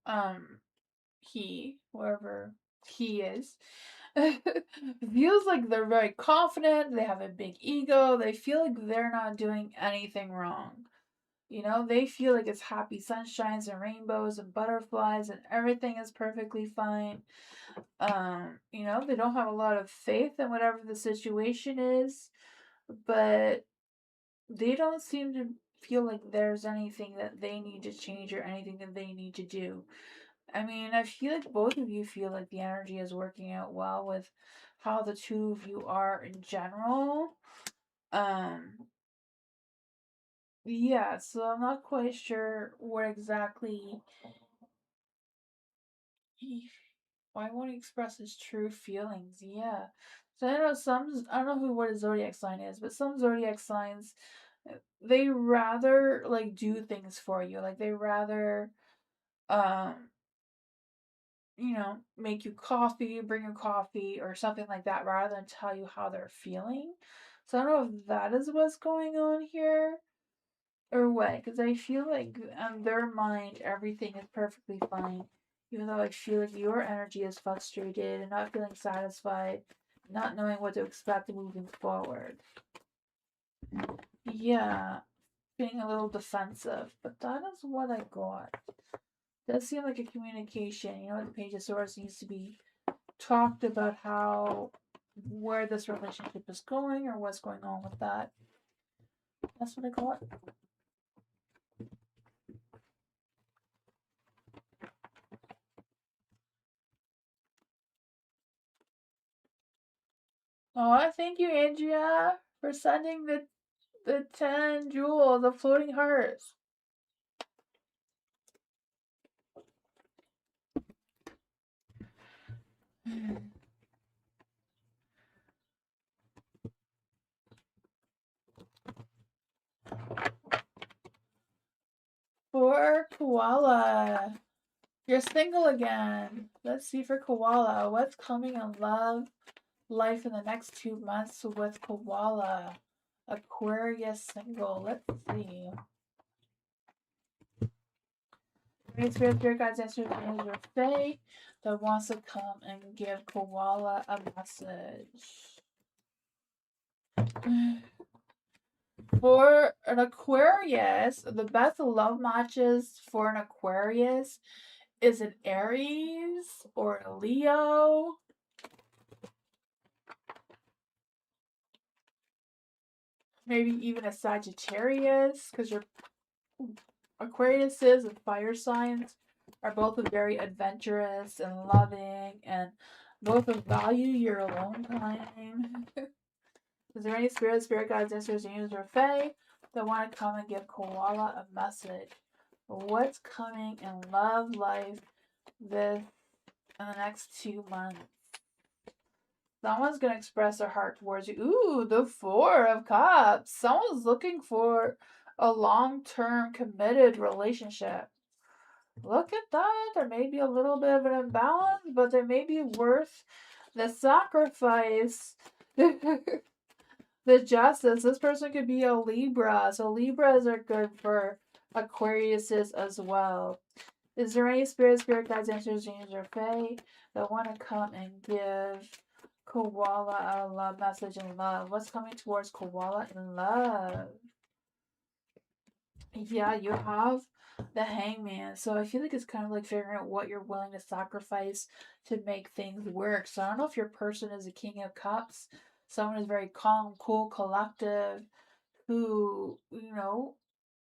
like whoever he is, feels like they're very confident, they have a big ego, they feel like they're not doing anything wrong. You know, they feel like it's happy sunshines and rainbows and butterflies and everything is perfectly fine. You know, they don't have a lot of faith in whatever the situation is, but they don't seem to feel like there's anything that they need to change or anything that they need to do. I mean, I feel like both of you feel like the energy is working out well with how the two of you are in general. Yeah, so I'm not quite sure what exactly why won't he express his true feelings? Yeah. So I don't know what his zodiac sign is, but some zodiac signs they rather like do things for you. Like they rather um make you coffee, bring you coffee, or something like that, rather than tell you how they're feeling. So I don't know if that is what's going on here or what, because I feel like in their mind, everything is perfectly fine. Even though I feel like your energy is frustrated and not feeling satisfied, not knowing what to expect moving forward. Yeah, being a little defensive, but that is what I got. Does seem like a communication. The Page of Swords needs to be talked about where this relationship is going or what's going on with that. That's what I got. Oh, I thank you, Andrea, for sending the 10 jewels, the floating hearts. For Koala, you're single again. Let's see for Koala, what's coming in love life in the next 2 months with Koala? Aquarius single. Let's see. Spirit guides answers your Fae that wants to come and give Koala a message. For an Aquarius, the best love matches for an Aquarius is an Aries or a Leo. Maybe even a Sagittarius, because your Aquariuses and fire signs are both very adventurous and loving, and both value your alone time. Is there any spirit guides, answers, angels, or fae that want to come and give Koala a message? What's coming in love life in the next 2 months? Someone's gonna express their heart towards you. Ooh, the Four of Cups. Someone's looking for a long-term committed relationship. Look at that. There may be a little bit of an imbalance, but they may be worth the sacrifice. The justice. This person could be a Libra. So Libras are good for Aquariuses as well. Is there any spirit guides, answers, angels, or fae that want to come and give Koala a love message in love? What's coming towards Koala in love? Yeah, you have the Hangman. So I feel like it's kind of like figuring out what you're willing to sacrifice to make things work. So I don't know if your person is a King of Cups, someone who's very calm, cool, collective, who,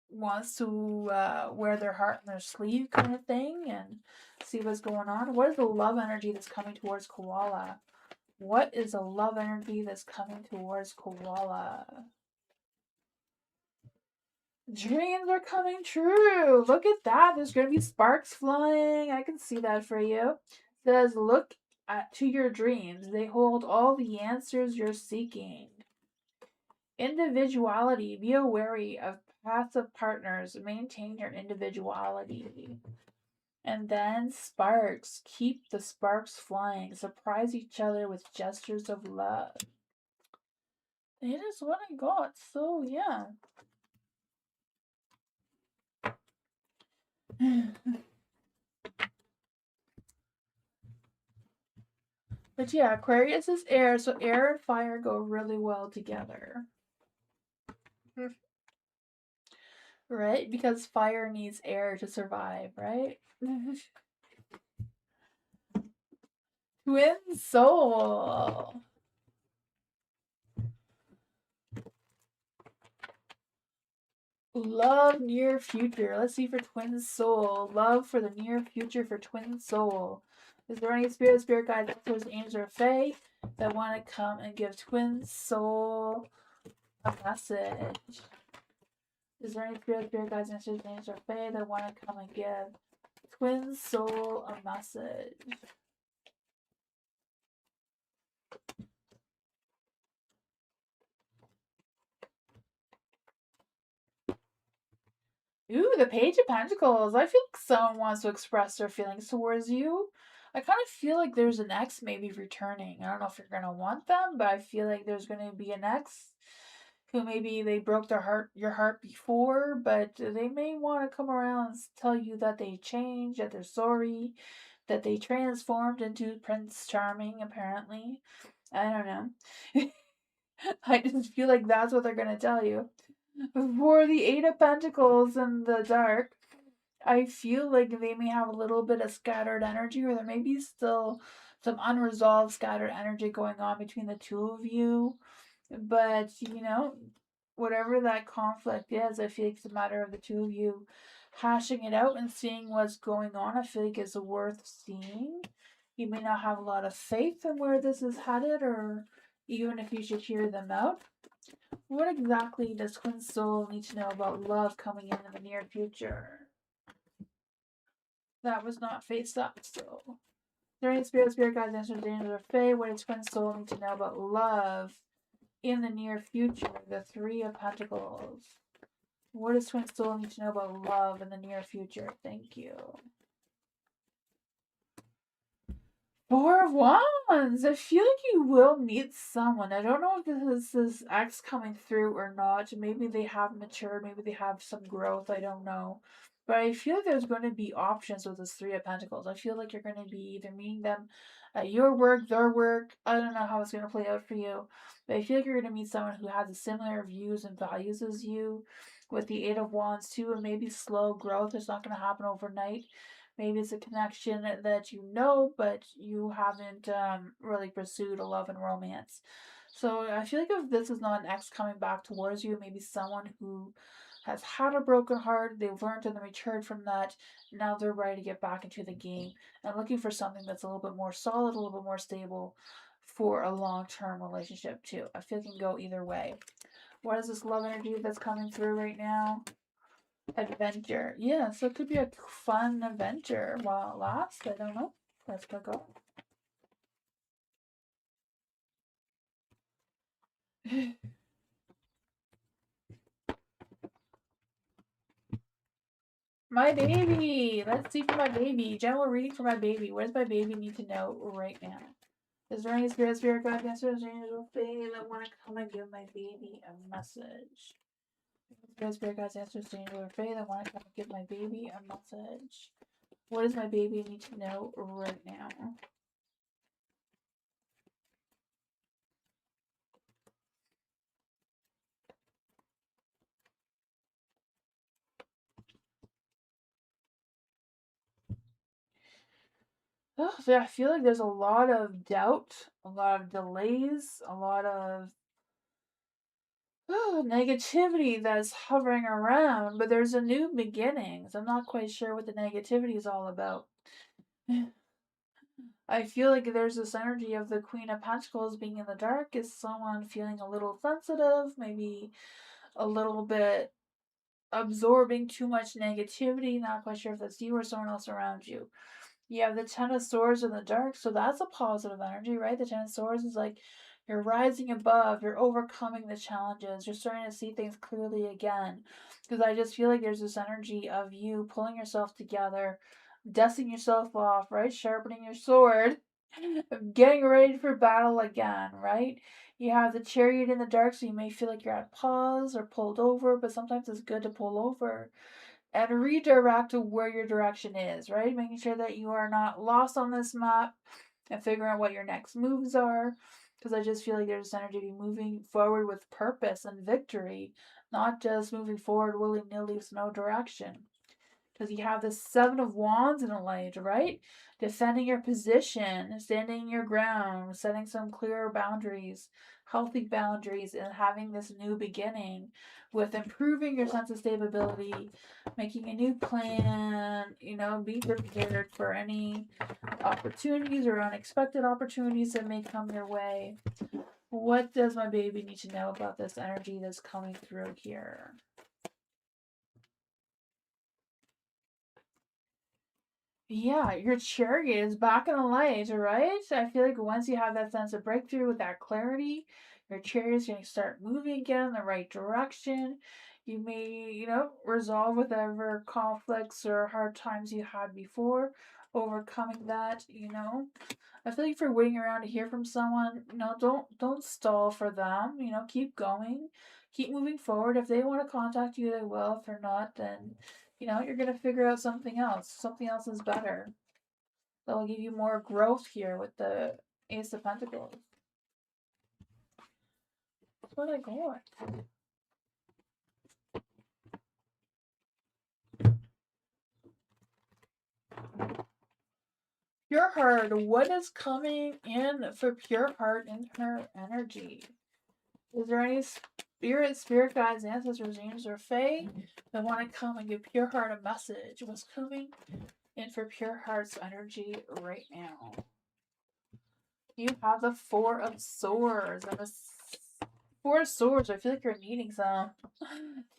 wants to wear their heart on their sleeve kind of thing and see what's going on. What is the love energy that's coming towards Koala? What is the love energy that's coming towards Koala? Dreams are coming true. Look at that. There's going to be sparks flying. I can see that for you. It says, look to your dreams. They hold all the answers you're seeking. Individuality. Be wary of passive partners. Maintain your individuality. And then sparks. Keep the sparks flying. Surprise each other with gestures of love. It is what I got. So, yeah. But yeah, Aquarius is air, so air and fire go really well together. Right? Because fire needs air to survive, right? Twin soul. Love near future. Let's see for twin soul. Love for the near future for twin soul. Is there any spirit guides, mentors, angels, or fae that want to come and give twin soul a message? Is there any spirit guides, mentors, angels, or fae that want to come and give twin soul a message? Ooh, the Page of Pentacles. I feel like someone wants to express their feelings towards you. I kind of feel like there's an ex maybe returning. I don't know if you're gonna want them, but I feel like there's gonna be an ex who maybe they broke your heart before, but they may want to come around and tell you that they changed, that they're sorry, that they transformed into Prince Charming. Apparently, I don't know. I just feel like that's what they're gonna tell you. For the Eight of Pentacles in the dark, I feel like they may have a little bit of scattered energy, or there may be still some unresolved scattered energy going on between the two of you. But, whatever that conflict is, I feel like it's a matter of the two of you hashing it out and seeing what's going on. I feel like it's worth seeing. You may not have a lot of faith in where this is headed, or even if you should hear them out. What exactly does Twin Soul need to know about love coming in the near future? That was not face up, so. During spirit guides, answers, angels, or fae, what does Twin Soul need to know about love in the near future? The Three of Pentacles. What does Twin Soul need to know about love in the near future? Thank you. Four of Wands. I feel like you will meet someone. I don't know if this is ex coming through or not. Maybe they have matured. Maybe they have some growth. I don't know. But I feel like there's going to be options with this Three of Pentacles. I feel like you're going to be either meeting them at your work, their work. I don't know how it's going to play out for you. But I feel like you're going to meet someone who has similar views and values as you. With the Eight of Wands too, and maybe slow growth. It's not going to happen overnight. Maybe it's a connection that you know, but you haven't really pursued a love and romance. So I feel like if this is not an ex coming back towards you, maybe someone who has had a broken heart, they've learned and they matured from that. Now they're ready to get back into the game and looking for something that's a little bit more solid, a little bit more stable for a long-term relationship too. I feel it can go either way. What is this love energy that's coming through right now? Adventure. Yeah, so it could be a fun adventure while it lasts. I don't know. Let's go. My baby! Let's see for my baby. General reading for my baby. What does my baby need to know right now? Is there any spirit guide, answers, angel, fae that want to come and give my baby a message? Spirit guides, answers, angel, or fae that want to come and give my baby a message. What does my baby need to know right now? Oh, I feel like there's a lot of doubt, a lot of delays, a lot of negativity that's hovering around, but there's a new beginning. So I'm not quite sure what the negativity is all about. I feel like there's this energy of the Queen of Pentacles being in the dark is someone feeling a little sensitive, maybe a little bit absorbing too much negativity. Not quite sure if that's you or someone else around you. You have the Ten of Swords in the dark, so that's a positive energy, right? The Ten of Swords is like you're rising above, you're overcoming the challenges, you're starting to see things clearly again. Because I just feel like there's this energy of you pulling yourself together, dusting yourself off, right? Sharpening your sword, getting ready for battle again, right? You have the Chariot in the dark, so you may feel like you're at pause or pulled over, but sometimes it's good to pull over and redirect to where your direction is, right? Making sure that you are not lost on this map and figuring out what your next moves are. Because I just feel like there's energy to be moving forward with purpose and victory, not just moving forward willy nilly with no direction. Because you have the Seven of Wands in the light, right? Defending your position, standing your ground, setting some clearer boundaries, healthy boundaries, and having this new beginning with improving your sense of stability, making a new plan, be prepared for any opportunities or unexpected opportunities that may come your way. What does my baby need to know about this energy that's coming through here? Yeah, your Chariot is back in the light, right? I feel like once you have that sense of breakthrough with that clarity, your Chariot is going to start moving again in the right direction. You may, resolve whatever conflicts or hard times you had before, overcoming that. I feel like if you're waiting around to hear from someone, don't stall for them. Keep going, keep moving forward. If they want to contact you, they will. If they're not, then you're gonna figure out something else. Something else is better. That will give you more growth here with the Ace of Pentacles. That's what I got. Pure Heart, what is coming in for Pure Heart in her energy? Is there any spirit guides, ancestors, angels, or fae that want to come and give Pure Heart a message? What's coming in for Pure Heart's energy right now? You have the Four of Swords and the Four of Swords. I feel like you're needing some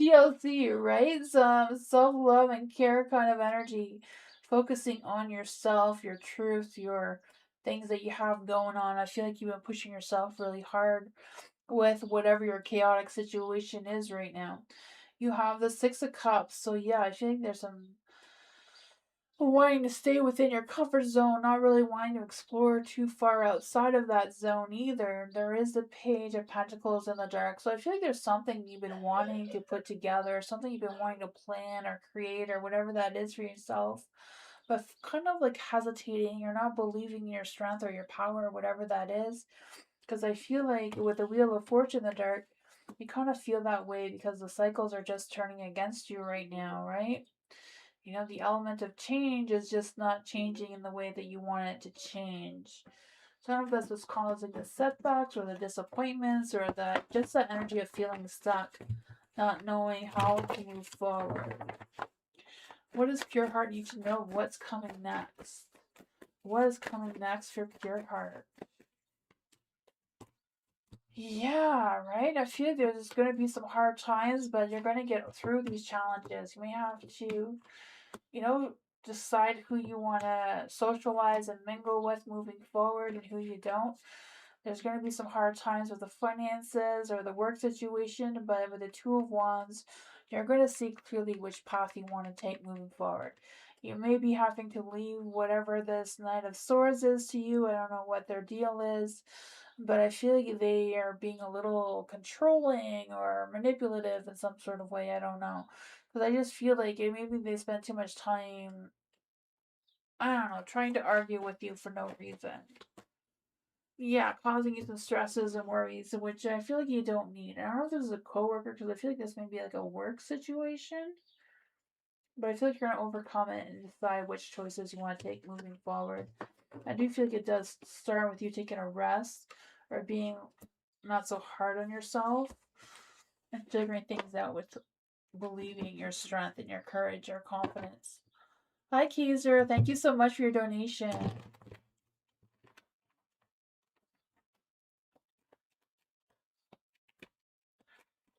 TLC, right? Some self-love and care kind of energy. Focusing on yourself, your truth, your things that you have going on. I feel like you've been pushing yourself really hard with whatever your chaotic situation is right now. You have the Six of Cups. So yeah, I feel like there's some wanting to stay within your comfort zone, not really wanting to explore too far outside of that zone either. There is the Page of Pentacles in the dark. So I feel like there's something you've been wanting to put together, something you've been wanting to plan or create or whatever that is for yourself. But kind of like hesitating, you're not believing in your strength or your power or whatever that is. Because I feel like with the Wheel of Fortune in the dark, you kind of feel that way because the cycles are just turning against you right now, right? The element of change is just not changing in the way that you want it to change. So I don't know if that's what's causing the setbacks or the disappointments or that energy of feeling stuck, not knowing how to move forward. What does Pure Heart need to know? What's coming next? What is coming next for Pure Heart? Yeah, right. I feel like there's going to be some hard times, but you're going to get through these challenges. You may have to, you know, decide who you want to socialize and mingle with moving forward and who you don't. There's going to be some hard times with the finances or the work situation, but with the Two of Wands, you're going to see clearly which path you want to take moving forward. You may be having to leave whatever this Knight of Swords is to you. I don't know what their deal is, but I feel like they are being a little controlling or manipulative in some sort of way. I don't know. Because I just feel like maybe they spend too much time, I don't know, trying to argue with you for no reason. Yeah, causing you some stresses and worries, which I feel like you don't need. I don't know if this is a coworker, because I feel like this may be like a work situation, but I feel like you're going to overcome it and decide which choices you want to take moving forward. I do feel like it does start with you taking a rest or being not so hard on yourself. and figuring things out with believing in your strength and your courage, your confidence. Hi, Kaiser. Thank you so much for your donation.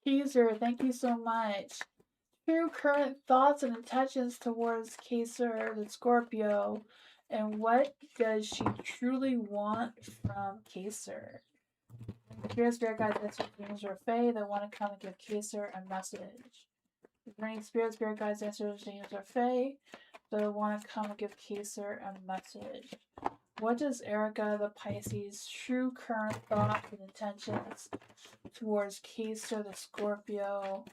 Kaiser, thank you so much. True current thoughts and intentions towards Kaiser the Scorpio, and what does she truly want from Kaiser? Spirit, spirit guides, answers, demons, or fae that want to come and give Kaiser a message. Is there any spirit guides, answers, demons, or fae that want to come and give Kaiser a message? What does Erica the Pisces' true current thoughts and intentions towards Kaiser the Scorpio?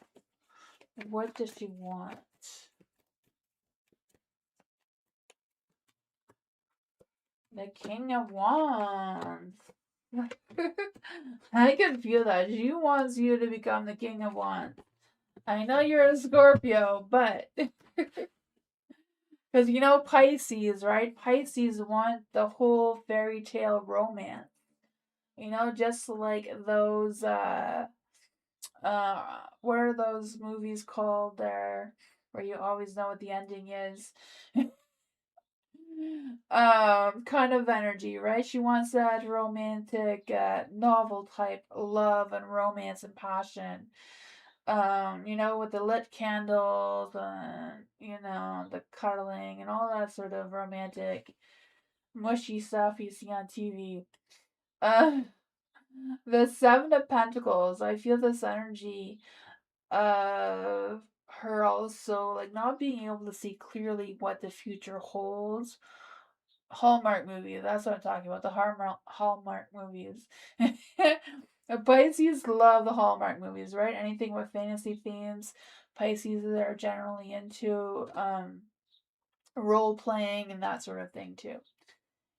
What does she want? The King of Wands. I can feel that. She wants you to become the King of Wands. I know you're a Scorpio, but because you know Pisces, right? Pisces want the whole fairy tale romance. You know, just like those what are those movies called there where you always know what the ending is? Kind of energy, right? She wants that romantic novel type love and romance and passion. You know, with the lit candles and, you know, the cuddling and all that sort of romantic, mushy stuff you see on TV. Uh, the Seven of Pentacles, I feel this energy of her also, like, not being able to see clearly what the future holds. Hallmark movie, that's what I'm talking about, the Hallmark movies. Pisces love the Hallmark movies, right? Anything with fantasy themes. Pisces are generally into role playing and that sort of thing too.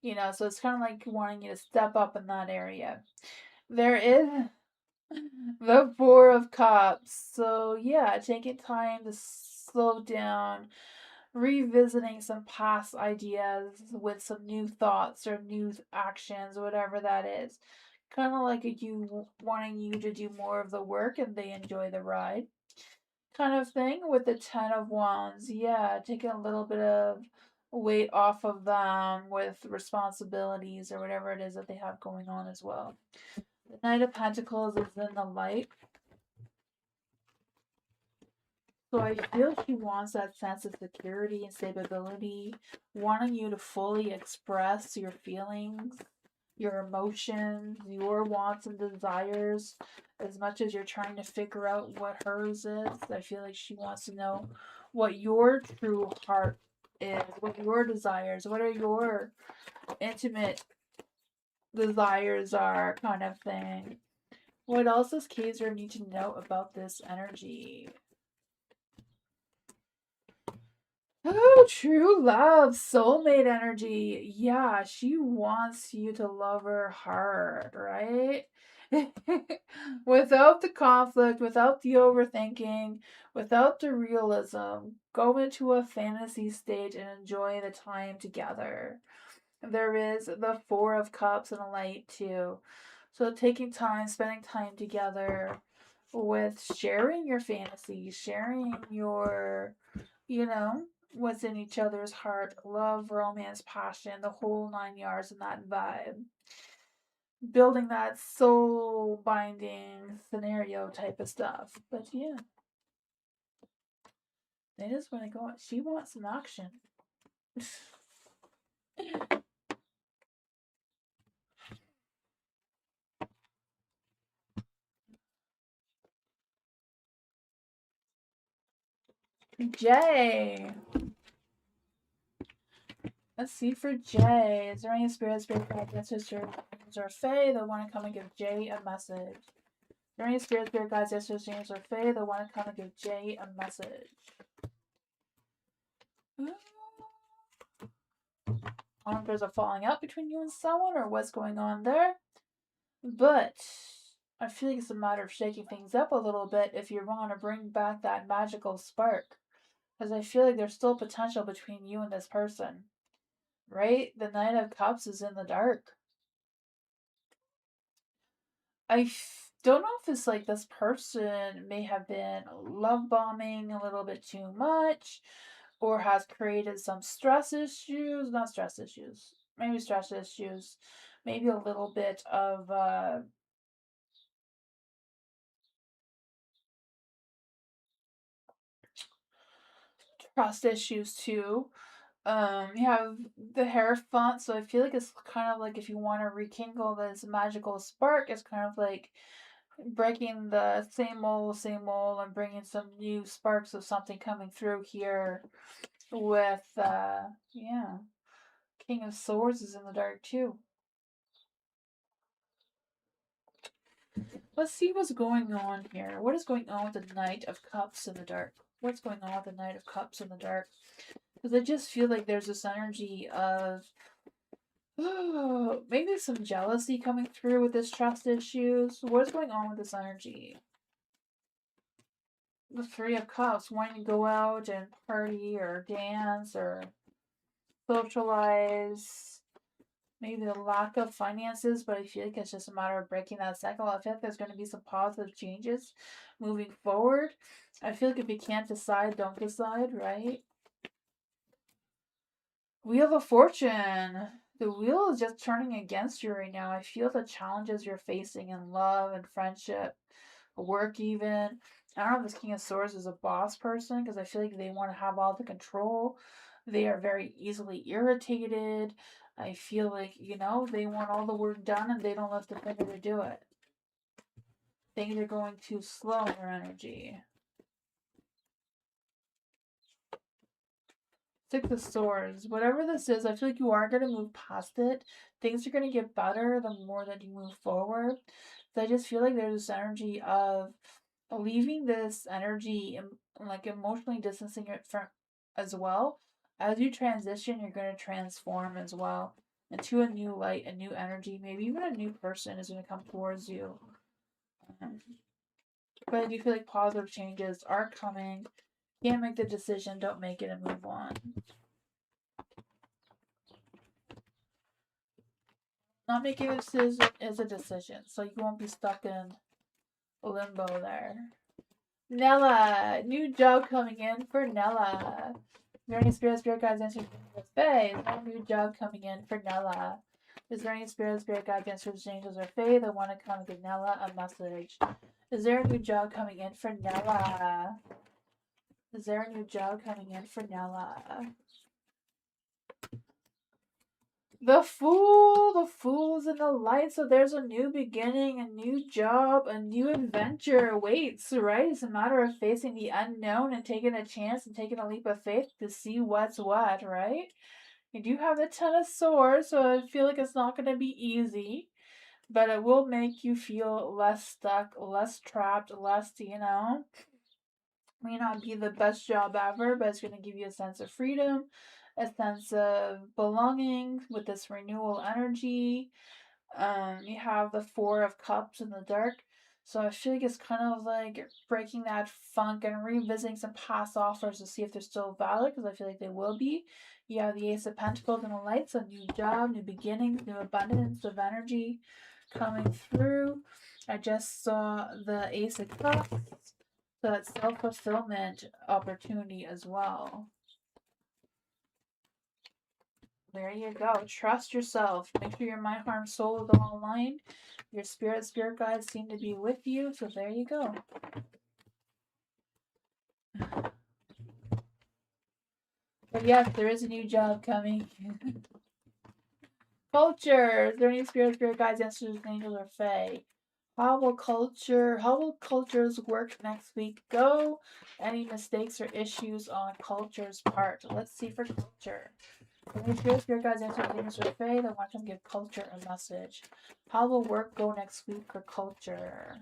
You know, so it's kind of like wanting you to step up in that area. There is the Four of Cups. So yeah, taking time to slow down, revisiting some past ideas with some new thoughts or new actions, whatever that is. Kind of like you wanting you to do more of the work and they enjoy the ride. Kind of thing with the Ten of Wands. Yeah, taking a little bit of weight off of them with responsibilities or whatever it is that they have going on as well. The Knight of Pentacles is in the light. So I feel she wants that sense of security and stability, wanting you to fully express your feelings, your emotions, your wants and desires, as much as you're trying to figure out what hers is. I feel like she wants to know what your true heart is, what your desires, what are your intimate desires are, kind of thing. What else does Kaiser need to know about this energy? Oh, true love, soulmate energy. Yeah, she wants you to love her hard, right? Without the conflict, without the overthinking, without the realism, go into a fantasy state and enjoy the time together. There is the Four of Cups and a light too. So taking time, spending time together with sharing your fantasies, sharing your, you know, what's in each other's heart, love, romance, passion, the whole 9 yards and that vibe. Building that soul binding scenario type of stuff. But yeah, that is what I go. She wants some action. Jay. Let's see for Jay. Is there any spirit guide, ancestors, or fae that want to come and give Jay a message? Is there any spirit guides, ancestors, or fae that want to come and give Jay a message? I don't know if there's a falling out between you and someone or what's going on there. But I feel like it's a matter of shaking things up a little bit if you want to bring back that magical spark. Because I feel like there's still potential between you and this person. Right? The Knight of Cups is in the dark. don't know if it's like this person may have been love bombing a little bit too much or has created some stress issues, not stress issues, maybe stress issues, maybe a little bit of trust issues too. You have the Hierophant, so I feel like it's kind of like if you want to rekindle this magical spark, it's kind of like breaking the same old, and bringing some new sparks of something coming through here with, yeah, King of Swords is in the dark too. Let's see what's going on here. What is going on with the Knight of Cups in the dark? What's going on with the Knight of Cups in the dark? Because I just feel like there's this energy of maybe some jealousy coming through with this trust issues. What's going on with this energy? The Three of Cups, wanting to go out and party or dance or socialize. Maybe the lack of finances, but I feel like it's just a matter of breaking that cycle. I feel like there's going to be some positive changes moving forward. I feel like if you can't decide, don't decide, right? Wheel of Fortune. The wheel is just turning against you right now. I feel the challenges you're facing in love and friendship, work even. I don't know if this King of Swords is a boss person because I feel like they want to have all the control. They are very easily irritated. I feel like, they want all the work done and they don't lift a finger to do it. Things are going too slow in their energy. Six of Swords. Whatever this is, I feel like you are going to move past it. Things are going to get better the more that you move forward. So I just feel like there's this energy of leaving this energy and like emotionally distancing it from as well. As you transition, you're going to transform as well into a new light, a new energy. Maybe even a new person is going to come towards you. Um, but I do feel like positive changes are coming. Can't make the decision, don't make it and move on. Not making a decision is a decision, so you won't be stuck in limbo there. Nella, new job coming in for Nella. Is there any spirit guides answering angels? Fae, is there a new job coming in for Nella? Is there any spirit guides answering angels or Fae that want to come and give Nella a message? Is there a new job coming in for Nella? Is there a new job coming in for Nella? The Fool's in the light, so there's a new beginning, a new job, a new adventure awaits, right? It's a matter of facing the unknown and taking a chance and taking a leap of faith to see what's what, right? You do have the Ten of Swords, so I feel like it's not going to be easy, but it will make you feel less stuck, less trapped, less, may not be the best job ever, but it's going to give you a sense of freedom, a sense of belonging with this renewal energy. You have the Four of Cups in the dark. So I feel like it's kind of like breaking that funk and revisiting some past offers to see if they're still valid, because I feel like they will be. You have the Ace of Pentacles in the lights, a new job, new beginnings, new abundance of energy coming through. I just saw the Ace of Cups. So that's self-fulfillment opportunity as well. There you go. Trust yourself. Make sure your mind, heart, and soul is all aligned. Your spirit guides seem to be with you. So there you go. But yes, there is a new job coming. Culture. Is there any spirit guides, ancestors, angels, or fae? How will cultures work next week go? Any mistakes or issues on culture's part? Let's see for culture. Spirit guides, ancestors, angels, or fae that want to give culture a message. How will work go next week for culture?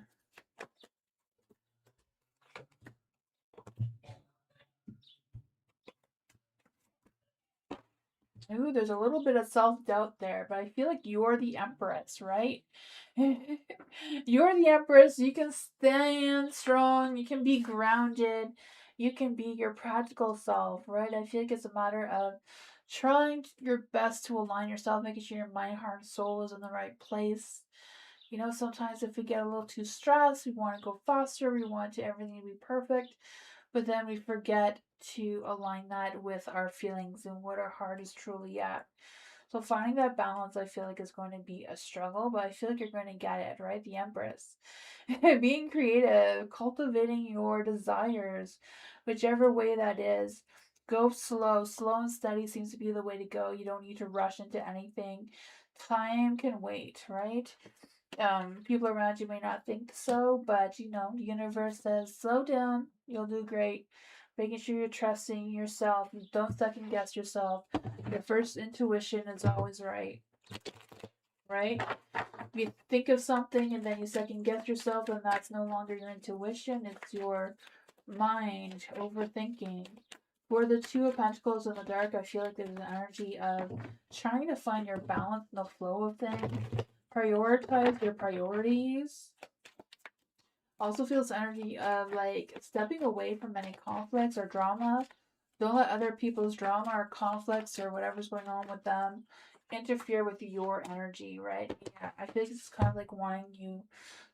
Ooh, there's a little bit of self-doubt there, but I feel like you're the Empress, right? You're the Empress. You can stand strong. You can be grounded. You can be your practical self, right? I feel like it's a matter of trying your best to align yourself, making sure your mind, heart, and soul is in the right place. You know, sometimes if we get a little too stressed, we want to go faster, we want everything to be perfect, but then we forget to align that with our feelings and what our heart is truly at. So finding that balance, I feel like, is going to be a struggle, but I feel like you're going to get it, right? The Empress. Being creative, cultivating your desires, whichever way that is. Go slow. Slow and steady seems to be the way to go. You don't need to rush into anything. Time can wait, right? People around you may not think so, but you know, the universe says, slow down, you'll do great. Making sure you're trusting yourself. Don't second guess yourself. Your first intuition is always right. Right? If you think of something and then you second guess yourself, then that's no longer your intuition, it's your mind overthinking. For the Two of Pentacles in the dark, I feel like there's an energy of trying to find your balance in the flow of things. Prioritize your priorities. Also feels energy of like stepping away from any conflicts or drama. Don't let other people's drama or conflicts or whatever's going on with them interfere with your energy, right? Yeah, I feel like it's kind of like wanting you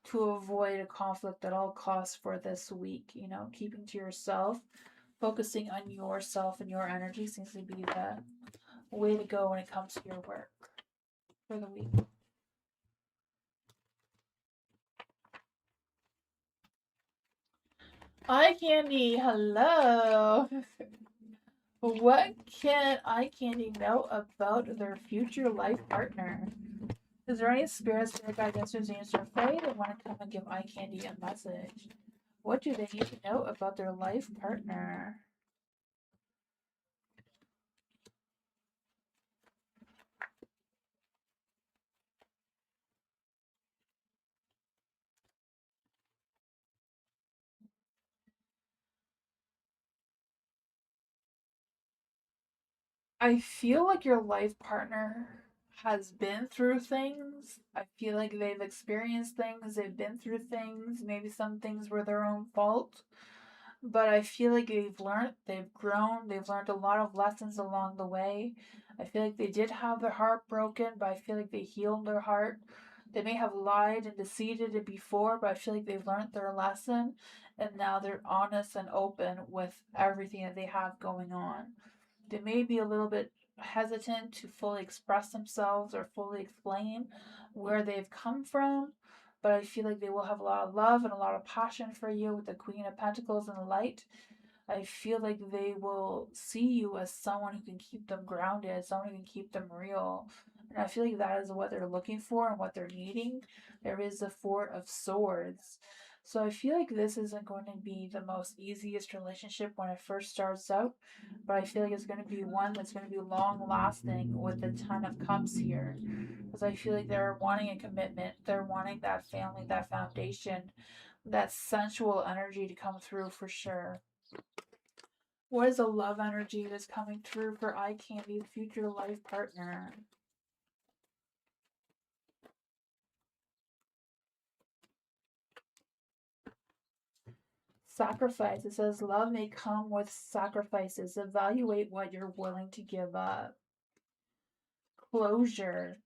to avoid a conflict at all costs for this week. You know, keeping to yourself, focusing on yourself and your energy seems to be the way to go when it comes to your work for the week. Eye candy, hello. What can eye candy know about their future life partner? Is there any spirits, spirit guides, angels, or fae that want to come and give eye candy a message? What do they need to know about their life partner? I feel like your life partner has been through things. I feel like they've experienced things, they've been through things. Maybe some things were their own fault. But I feel like they've learned, they've grown, they've learned a lot of lessons along the way. I feel like they did have their heart broken, but I feel like they healed their heart. They may have lied and deceived it before, but I feel like they've learned their lesson and now they're honest and open with everything that they have going on. They may be a little bit hesitant to fully express themselves or fully explain where they've come from, but I feel like they will have a lot of love and a lot of passion for you with the Queen of Pentacles and the Light. I feel like they will see you as someone who can keep them grounded, someone who can keep them real. And I feel like that is what they're looking for and what they're needing. There is the Four of Swords. So I feel like this isn't going to be the most easiest relationship when it first starts out, but I feel like it's going to be one that's going to be long lasting with a ton of cups here. Because I feel like they're wanting a commitment, they're wanting that family, that foundation, that sensual energy to come through for sure. What is the love energy that's coming through for eye candy's future life partner? Sacrifice. It says love may come with sacrifices. Evaluate what you're willing to give up. Closure.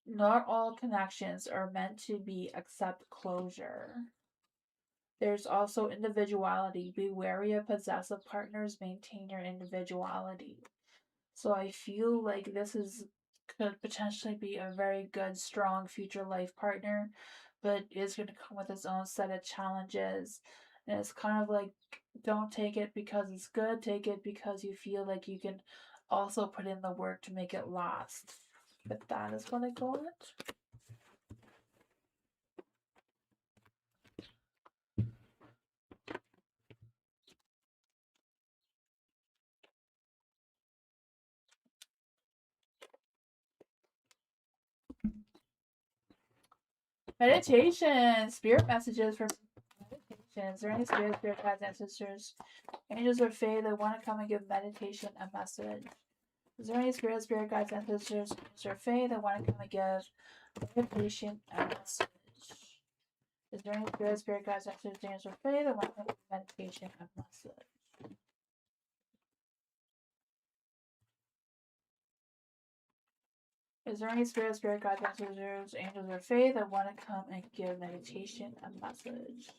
Not all connections are meant to be accept closure. There's also individuality. Be wary of possessive partners. Maintain your individuality. So I feel like this is could potentially be a very good, strong future life partner, but is going to come with its own set of challenges. And it's kind of like, don't take it because it's good, take it because you feel like you can also put in the work to make it last. But that is what I call it. Meditation, spirit messages for meditation. Is there any spirit guides, ancestors, angels, or fae that want to come and give meditation a message? Is there any spirit guides, ancestors, angels, or fae that want to come and give meditation a message? Is there any spirit guides, ancestors, angels, or fae that want to come and give meditation a message? Is there any spirit guides, messengers, angels, or fae that want to come and give meditation a message?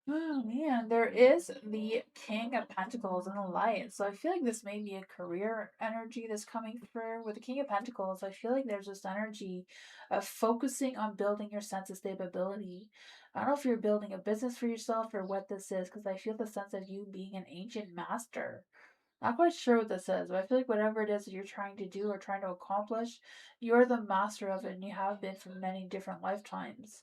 Oh man, there is the King of Pentacles in the light. So I feel like this may be a career energy that's coming through. With the King of Pentacles, I feel like there's this energy of focusing on building your sense of stability. I don't know if you're building a business for yourself or what this is, because I feel the sense of you being an ancient master. Not quite sure what this is, but I feel like whatever it is that you're trying to do or trying to accomplish, you're the master of it, and you have been for many different lifetimes.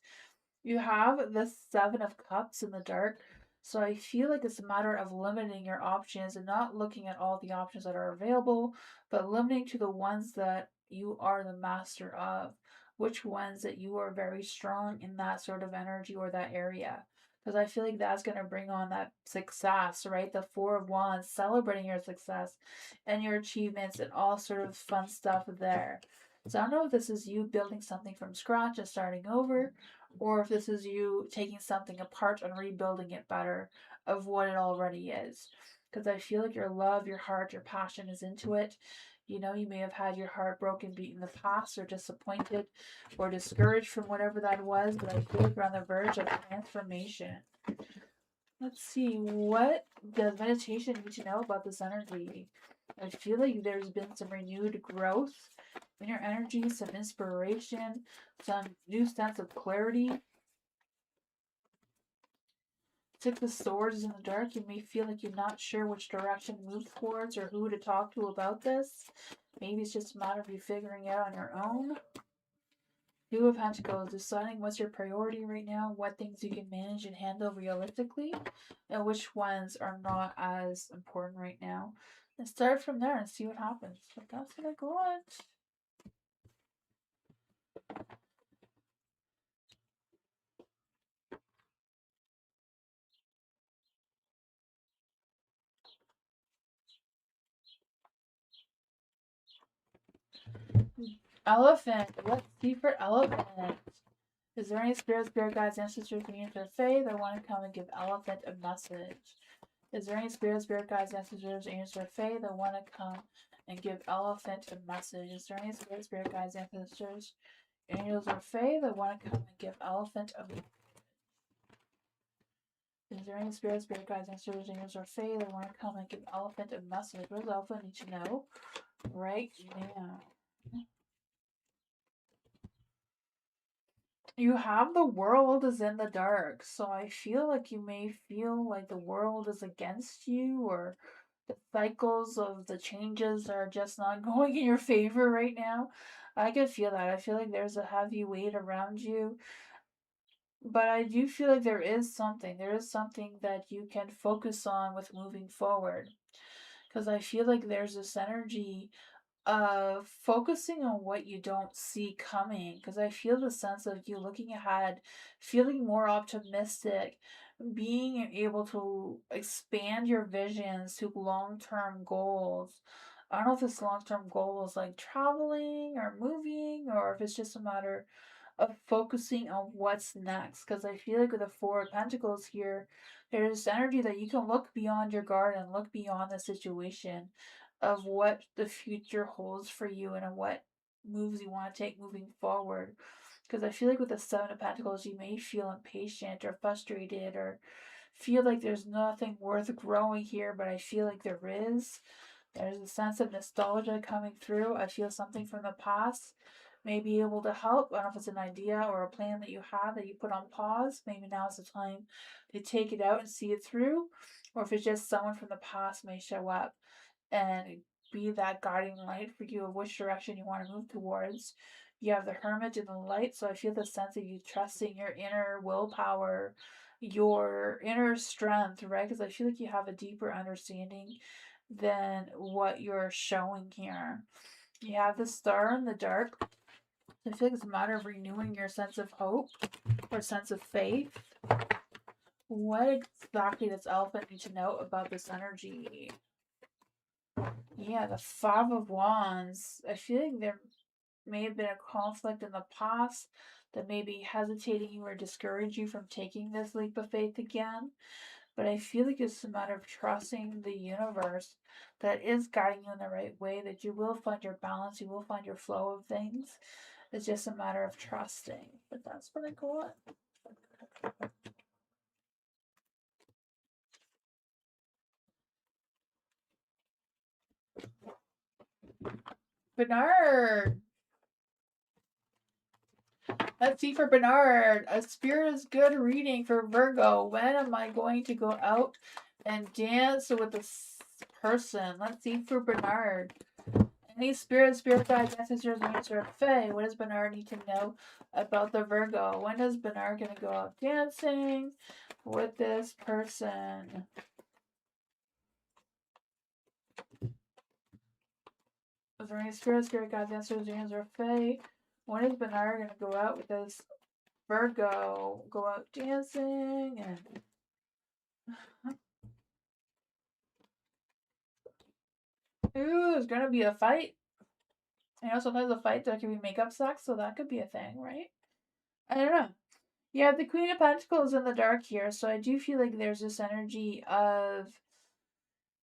You have the Seven of Cups in the dark, so I feel like it's a matter of limiting your options and not looking at all the options that are available, but limiting to the ones that you are the master of, which ones that you are very strong in that sort of energy or that area. Because I feel like that's going to bring on that success, right? The Four of Wands, celebrating your success and your achievements and all sort of fun stuff there. So I don't know if this is you building something from scratch and starting over, or if this is you taking something apart and rebuilding it better of what it already is. Because I feel like your love, your heart, your passion is into it. You know, you may have had your heart broken, beat in the past, or disappointed, or discouraged from whatever that was, but I feel like we're on the verge of transformation. Let's see, what does meditation need to know about this energy? I feel like there's been some renewed growth in your energy, some inspiration, some new sense of clarity. Six of Swords in the dark, you may feel like you're not sure which direction to move towards or who to talk to about this. Maybe it's just a matter of you figuring it out on your own. Two of Pentacles, deciding what's your priority right now, what things you can manage and handle realistically, and which ones are not as important right now. And start from there and see what happens. But that's what I got. Elephant. Let's see for Elephant. Is there any spirit guides, ancestors, beings, or fae that want to come and give Elephant a message? Is there any spirit guides, ancestors, angels, or fae that want to come and give Elephant a message? Is there any spirit guides, ancestors, angels, or fae that want to come and give Elephant a message? Is there any spirit guides, ancestors, angels, or fae that want to come and give Elephant a message? What does Elephant need to know right now? You have the world is in the dark, so I feel like you may feel like the world is against you, or the cycles of the changes are just not going in your favor right now. I could feel that. I feel like there's a heavy weight around you, but I do feel like there is something. There is something that you can focus on with moving forward. Because I feel like there's this energy focusing on what you don't see coming, because I feel the sense of you looking ahead, feeling more optimistic, being able to expand your visions to long-term goals. I don't know if this long-term goal is like traveling or moving, or if it's just a matter of focusing on what's next, because I feel like with the Four of Pentacles here, there's energy that you can look beyond your garden, look beyond the situation of what the future holds for you and what moves you want to take moving forward. Because I feel like with the Seven of Pentacles, you may feel impatient or frustrated or feel like there's nothing worth growing here, but I feel like there is. There's a sense of nostalgia coming through. I feel something from the past may be able to help. I don't know if it's an idea or a plan that you have that you put on pause. Maybe now is the time to take it out and see it through. Or if it's just someone from the past may show up and be that guiding light for you of which direction you want to move towards. You have the Hermit in the light, so I feel the sense of you trusting your inner willpower, your inner strength, right? Because I feel like you have a deeper understanding than what you're showing here. You have the Star in the dark. I feel like it's a matter of renewing your sense of hope or sense of faith. What exactly does Elephant need to know about this energy? Yeah, the Five of Wands. I feel like there may have been a conflict in the past that may be hesitating you or discourage you from taking this leap of faith again. But I feel like it's a matter of trusting the universe that is guiding you in the right way, that you will find your balance, you will find your flow of things. It's just a matter of trusting. But that's what I got. Bernard! Let's see for Bernard. A spirit is good reading for Virgo. When am I going to go out and dance with this person? Let's see for Bernard. Any spirit guide, ancestors, or Fae. What does Bernard need to know about the Virgo? When is Bernard going to go out dancing with this person? Is there any spirit guides, ancestors, or Fae? When is Bernard going to go out with this Virgo? Go out dancing and... Ooh, there's gonna be a fight. I know sometimes a fight there can be makeup sex, so that could be a thing, right? I don't know. Yeah, the Queen of Pentacles in the dark here, so I do feel like there's this energy of...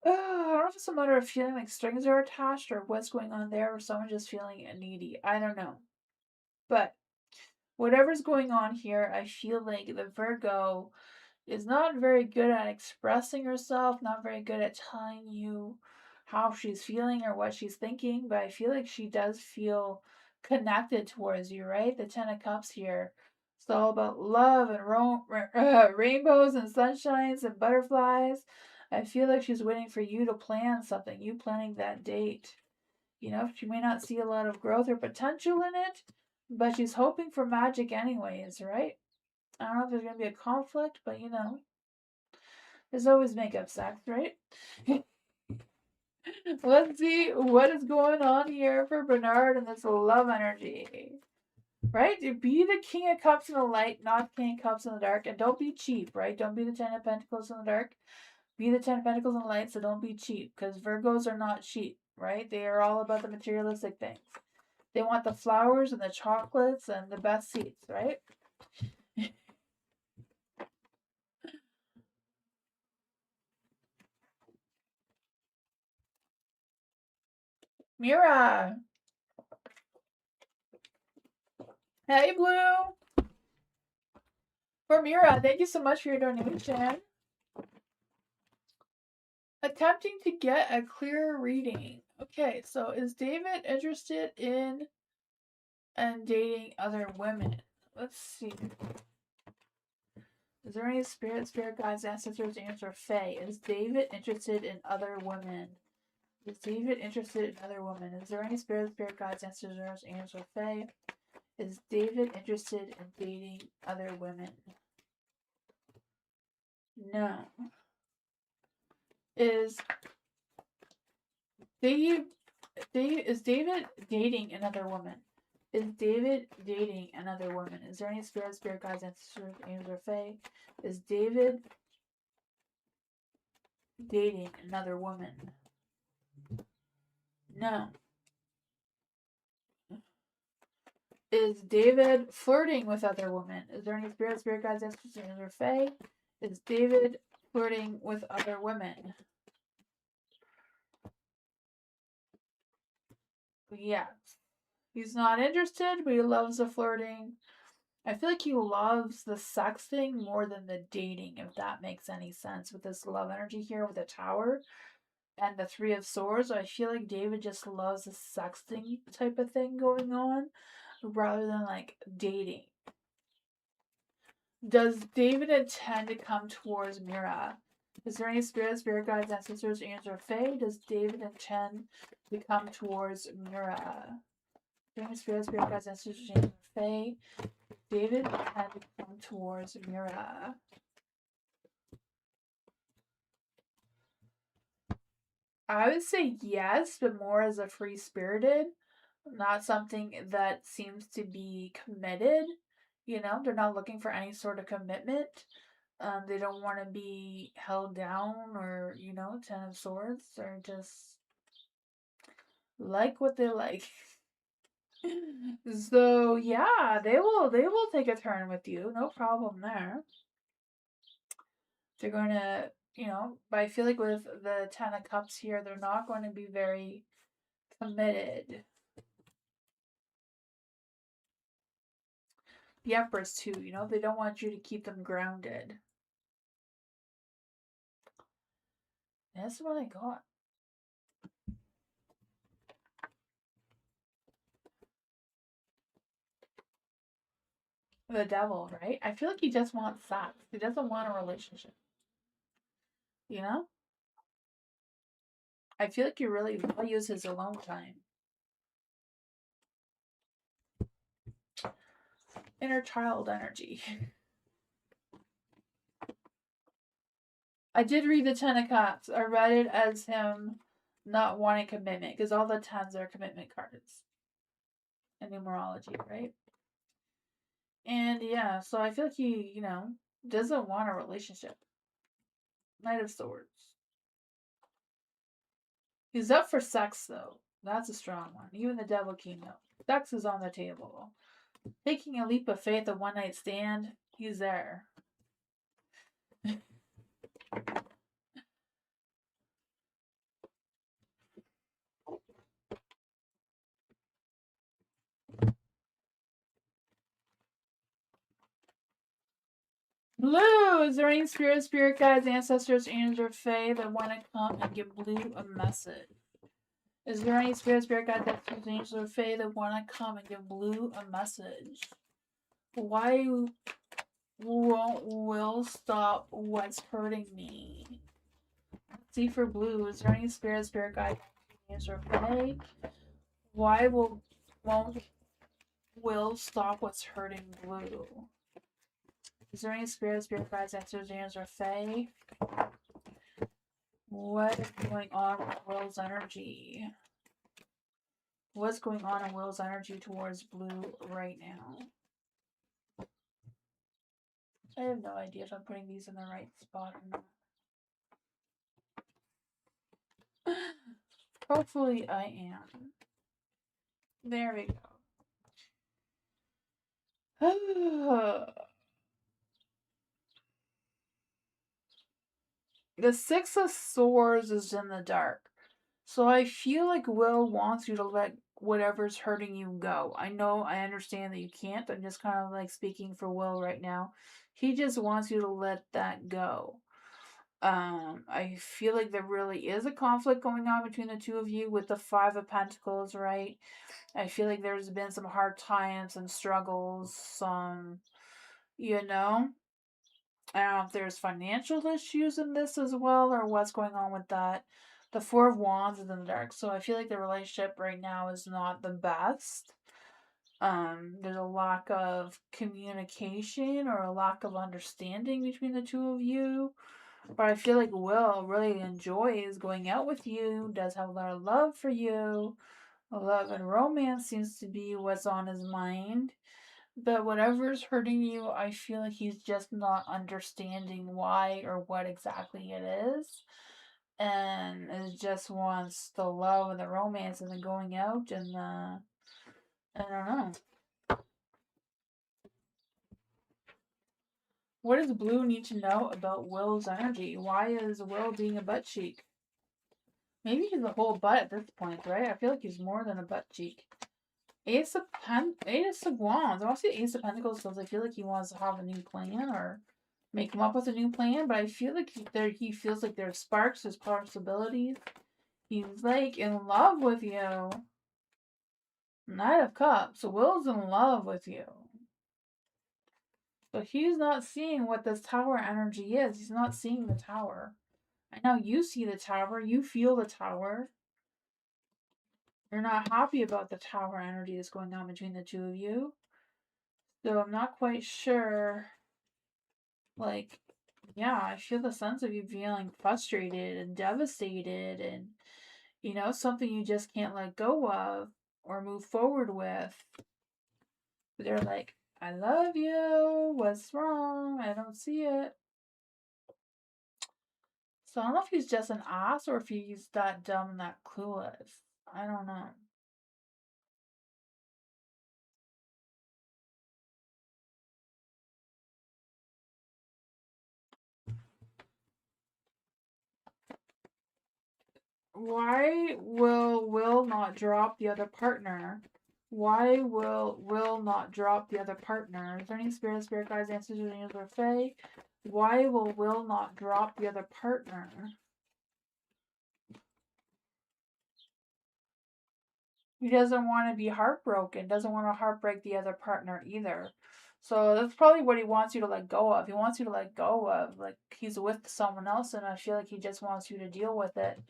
I don't know if it's a matter of feeling like strings are attached or what's going on there, or someone just feeling needy. I don't know. But whatever's going on here, I feel like the Virgo is not very good at expressing herself, not very good at telling you how she's feeling or what she's thinking, but I feel like she does feel connected towards you, right? The Ten of Cups here. It's all about love and rainbows and sunshines and butterflies. I feel like she's waiting for you to plan something, you planning that date. You know, she may not see a lot of growth or potential in it, but she's hoping for magic anyways, right? I don't know if there's going to be a conflict, but you know, there's always makeup sex, right? Let's see what is going on here for Bernard and this love energy. Right? Be the King of Cups in the light, not King of Cups in the dark. And don't be cheap, right? Don't be the Ten of Pentacles in the dark. Be the Ten of Pentacles in the light, so don't be cheap. Because Virgos are not cheap, right? They are all about the materialistic things. They want the flowers and the chocolates and the best seats, right? Mira! Hey, Blue! For Mira, thank you so much for your donation. Attempting to get a clearer reading. Okay, so is David interested in and dating other women? Let's see. Is there any spirit guides, ancestors, answer Fae? Is David interested in other women? Is David interested in other women? Is there any spirit guides, ancestors, answer Fae? Is David interested in dating other women? No. Is David dating another woman? Is David dating another woman? Is there any spirit guides, ancestors, angels, or fae? Is David dating another woman? No. Is David flirting with other women? Is there any spirit guides, ancestors, angels, or fae? Is David flirting with other women? Yeah. He's not interested, but he loves the flirting. I feel like he loves the sexting more than the dating, if that makes any sense, with this love energy here with the Tower and the Three of Swords. I feel like David just loves the sexting type of thing going on rather than like dating. Does David intend to come towards Mira? Is there any spirit guides, ancestors, angels, or fae? Does David intend to come towards Mira? Any spirit guides, ancestors, angels, or fae? David intend to come towards Mira? I would say yes, but more as a free spirited, not something that seems to be committed. You know, they're not looking for any sort of commitment. They don't want to be held down or, you know, Ten of Swords. They're just like what they like. So yeah, they will take a turn with you. No problem there. They're going to, you know, but I feel like with the Ten of Cups here, they're not going to be very committed. The Empress too, you know, they don't want you to keep them grounded. That's what I got. The Devil, right? I feel like he just wants sex. He doesn't want a relationship. You know? I feel like he really values his alone time. Inner child energy. I did read the Ten of Cups. I read it as him not wanting commitment because all the tens are commitment cards in numerology, right? And yeah, so I feel like he, you know, doesn't want a relationship. Knight of Swords. He's up for sex though. That's a strong one. Even the Devil King though. Sex is on the table. Taking a leap of faith, a one night stand, he's there. Blue! Is there any spirit guides, ancestors, angels, or fae that want to come and give Blue a message? Is there any spirit guides, ancestors, angels, or fae that want to come and give Blue a message? Why won't Will stop what's hurting me? See for Blue. Is there any spirit guides, angels, or fae? Why won't Will stop what's hurting Blue? Is there any spirit guides, ancestors, angels, or fae? What is going on with Will's energy? What's going on in Will's energy towards Blue right now? I have no idea if I'm putting these in the right spot or not. Hopefully I am. There we go. The Six of Swords is in the dark. So I feel like Will wants you to let whatever's hurting you go. I know, I understand that you can't. I'm just kind of like speaking for Will right now. He just wants you to let that go. I feel like there really is a conflict going on between the two of you with the Five of Pentacles, right? I feel like there's been some hard times and struggles, some, you know, I don't know if there's financial issues in this as well or what's going on with that. The Four of Wands is in the dark, so I feel like the relationship right now is not the best. There's a lack of communication or a lack of understanding between the two of you. But I feel like Will really enjoys going out with you, does have a lot of love for you. Love and romance seems to be what's on his mind. But whatever's hurting you, I feel like he's just not understanding why or what exactly it is. And it just wants the love and the romance and the going out and the, I don't know. What does Blue need to know about Will's energy? Why is Will being a butt cheek? Maybe he's a whole butt at this point, right? I feel like he's more than a butt cheek. Ace of Wands. I want to say Ace of Pentacles because I feel like he wants to have a new plan or come up with a new plan, but I feel like he feels like there's sparks, there's possibilities. He's like in love with you. Knight of Cups. Will's in love with you. But he's not seeing what this tower energy is. He's not seeing the tower. I know you see the tower. You feel the tower. You're not happy about the tower energy that's going on between the two of you. So I'm not quite sure. Like, yeah, I feel the sense of you feeling frustrated and devastated and, you know, something you just can't let go of or move forward with. They're like, I love you. What's wrong? I don't see it. So I don't know if he's just an ass or if he's that dumb and that clueless. I don't know. Why will not drop the other partner? Why will not drop the other partner? Is there any spirit guides, answers, angels, or fae? Why will not drop the other partner? He doesn't want to be heartbroken, doesn't want to heartbreak the other partner either. So that's probably what he wants you to let go of. He wants you to let go of, like, he's with someone else, and I feel like he just wants you to deal with it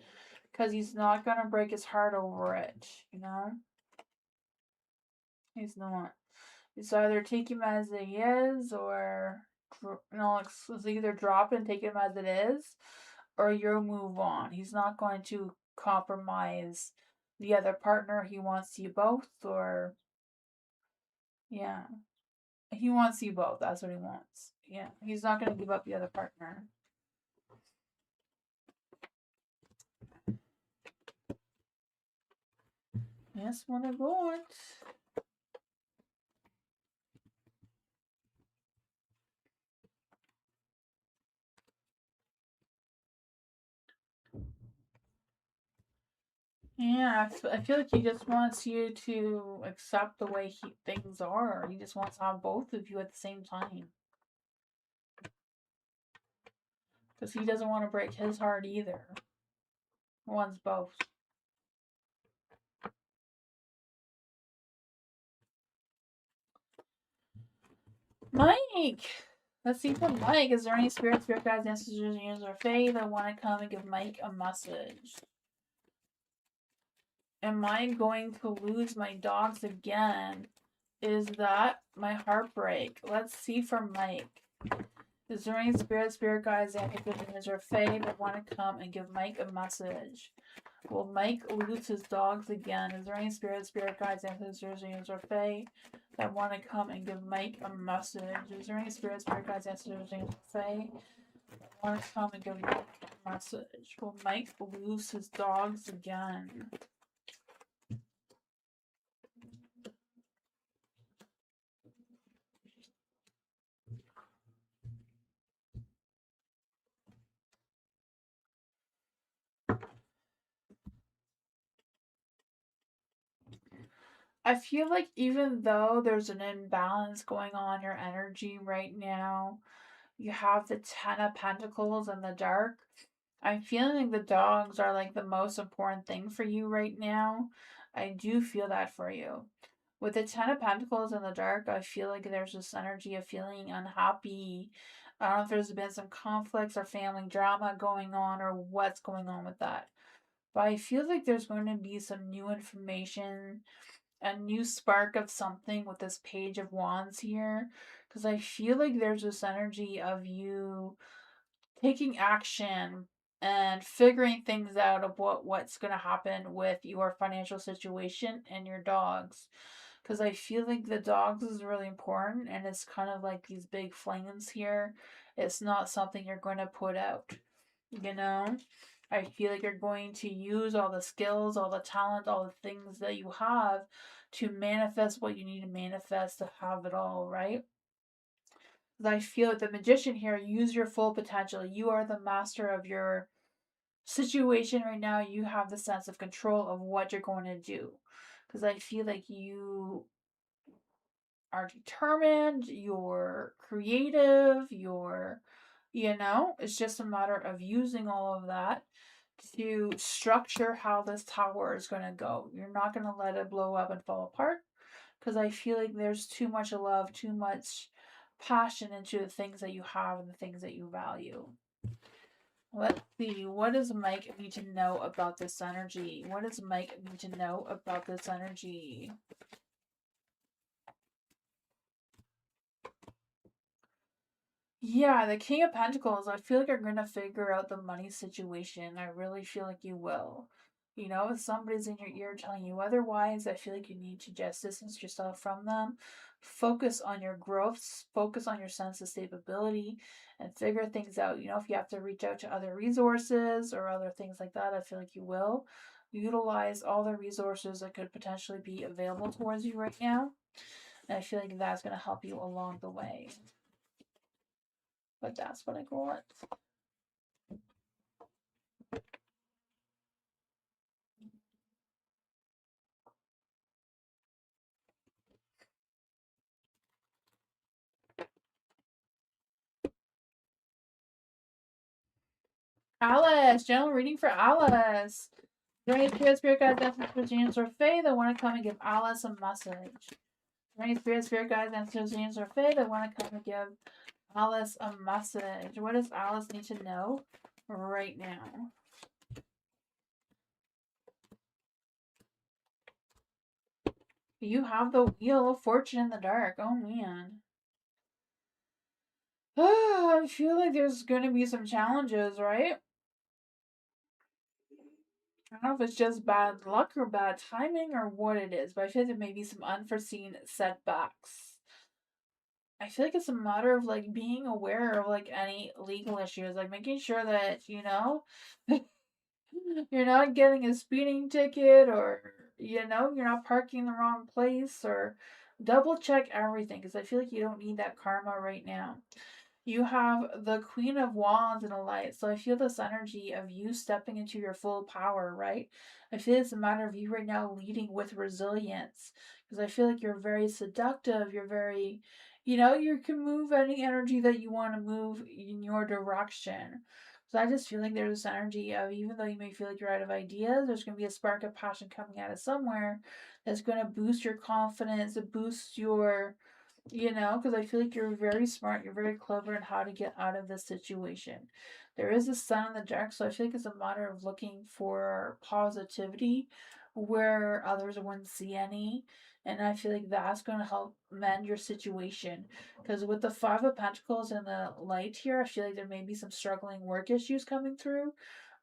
because he's not going to break his heart over it, you know? He's not. It's either take him as he is, or, it's either drop and take him as it is, or you'll move on. He's not going to compromise the other partner. He wants you both, or, yeah. He wants you both. That's what he wants. Yeah. He's not going to give up the other partner. Yes, what I want. Yeah, I feel like he just wants you to accept the way things are. He just wants to have both of you at the same time. Because he doesn't want to break his heart either. He wants both. Mike! Let's see from Mike. Is there any spirit guides, ancestors, angels, or fae that want to come and give Mike a message? Am I going to lose my dogs again? Is that my heartbreak? Let's see from Mike. Is there any spirit guides, ancestors, or fae that want to come and give Mike a message? Will Mike lose his dogs again? Is there any spirit guides, ancestors, angels, or fae that want to come and give Mike a message? Is there any spirit guides, ancestors, angels, or fae that want to come and give Mike a message? Will Mike lose his dogs again? I feel like even though there's an imbalance going on in your energy right now, you have the Ten of Pentacles in the dark. I'm feeling the dogs are like the most important thing for you right now. I do feel that for you. With the Ten of Pentacles in the dark, I feel like there's this energy of feeling unhappy. I don't know if there's been some conflicts or family drama going on or what's going on with that. But I feel like there's going to be some new information, a new spark of something with this Page of Wands here. Because I feel like there's this energy of you taking action and figuring things out of what's going to happen with your financial situation and your dogs, because I feel like the dogs is really important, and it's kind of like these big flames here. It's not something you're going to put out, you know. I feel like you're going to use all the skills, all the talent, all the things that you have to manifest what you need to manifest to have it all, right? I feel like the magician here, use your full potential. You are the master of your situation right now. You have the sense of control of what you're going to do. Because I feel like you are determined, you're creative, it's just a matter of using all of that to structure how this tower is going to go. You're not going to let it blow up and fall apart, because I feel like there's too much love, too much passion into the things that you have and the things that you value. Let's see. What does Mike need to know about this energy? What does Mike need to know about this energy? Yeah, the King of Pentacles. I feel like you're going to figure out the money situation. I really feel like you will. If somebody's in your ear telling you otherwise, I feel like you need to just distance yourself from them. Focus on your growth, focus on your sense of stability, and figure things out. If you have to reach out to other resources or other things like that, I feel like you will. Utilize all the resources that could potentially be available towards you right now. And I feel like that's going to help you along the way. But that's what I got. Alice, general reading for Alice. During spirit guides, ancestors, James, or Fae that want to come and give Alice a message. During spirit guides, ancestors, James, or Fae that want to come and give Alice a message. What does Alice need to know right now? You have the Wheel of Fortune in the dark. Oh, man. I feel like there's going to be some challenges, right? I don't know if it's just bad luck or bad timing or what it is, but I feel like there may be some unforeseen setbacks. I feel like it's a matter of like being aware of like any legal issues, like making sure that, you're not getting a speeding ticket or, you're not parking in the wrong place or double check everything because I feel like you don't need that karma right now. You have the Queen of Wands in a light. So I feel this energy of you stepping into your full power, right? I feel it's a matter of you right now leading with resilience. Because I feel like you're very seductive. You're very, you can move any energy that you want to move in your direction. So I just feel like there's this energy of even though you may feel like you're out of ideas, there's going to be a spark of passion coming out of somewhere that's going to boost your confidence, boost your because I feel like you're very smart, you're very clever in how to get out of this situation. There is a sun in the dark, so I feel like it's a matter of looking for positivity where others wouldn't see any. And I feel like that's going to help mend your situation. Because with the Five of Pentacles and the light here, I feel like there may be some struggling work issues coming through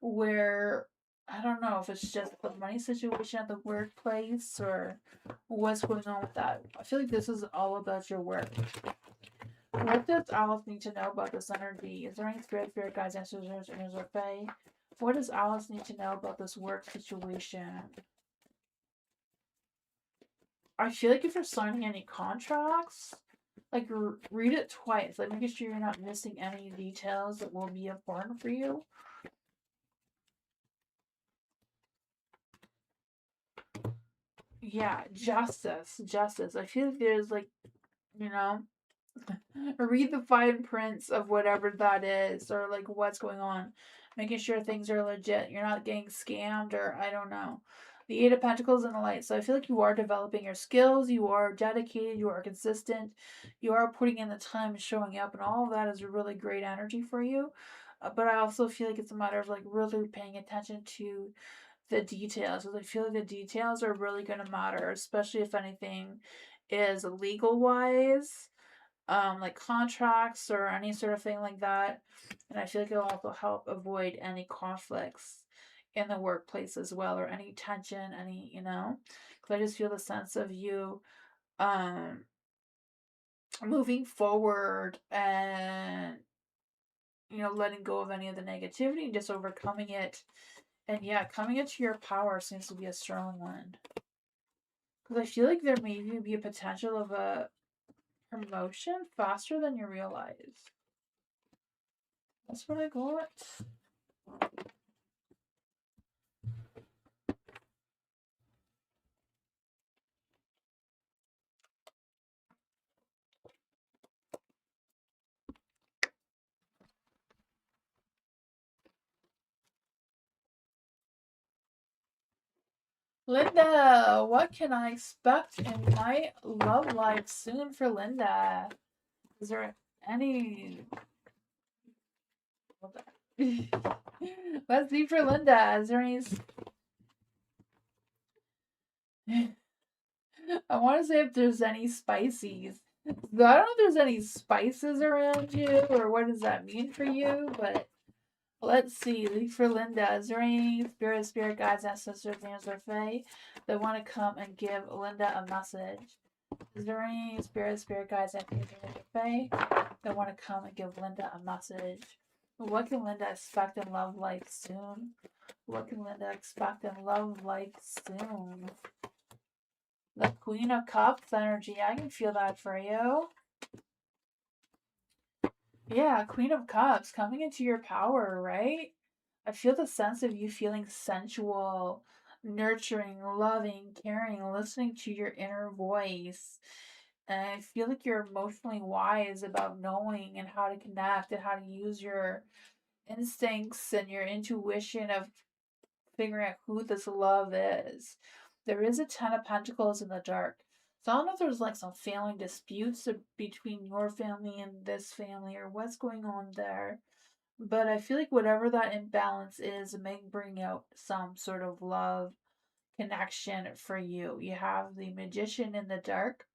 where I don't know if it's just the money situation at the workplace or what's going on with that. I feel like this is all about your work. What does Alice need to know about this energy? Is there any spirit guides, ancestors, or fae? What does Alice need to know about this work situation? I feel like if you're signing any contracts, like read it twice, like making sure you're not missing any details that will be important for you. Yeah, justice. I feel like there's like, you know, read the fine prints of whatever that is or like what's going on, making sure things are legit, you're not getting scammed or I don't know. The Eight of Pentacles and the light, so I feel like you are developing your skills, you are dedicated, you are consistent, you are putting in the time and showing up, and all of that is a really great energy for you. But I also feel like it's a matter of like really paying attention to the details, because I feel like the details are really going to matter, especially if anything is legal wise, like contracts or any sort of thing like that. And I feel like it'll also help avoid any conflicts in the workplace as well, or any tension, because I just feel the sense of you um moving forward and letting go of any of the negativity and just overcoming it. And yeah, coming into your power seems to be a strong one. Because I feel like there may even be a potential of a promotion faster than you realize. That's what I got. Linda, what can I expect in my love life soon for Linda? Is there any. Let's see for Linda. Is there any. I want to say if there's any spices. I don't know if there's any spices around you or what does that mean for you, but let's see. Leave for Linda. Is there any spirit guides, ancestors, angels, or fae that want to come and give Linda a message? Is there any spirit guides, ancestors, angels, or fae that want to come and give Linda a message? What can Linda expect in love life soon? What can Linda expect in love life soon? The Queen of Cups energy. I can feel that for you. Yeah, Queen of Cups coming into your power, right? I feel the sense of you feeling sensual, nurturing, loving, caring, listening to your inner voice. And I feel like you're emotionally wise about knowing and how to connect and how to use your instincts and your intuition of figuring out who this love is. There is a Ten of Pentacles in the dark. So I don't know if there's like some family disputes between your family and this family or what's going on there. But I feel like whatever that imbalance is, it may bring out some sort of love connection for you. You have the Magician in the dark.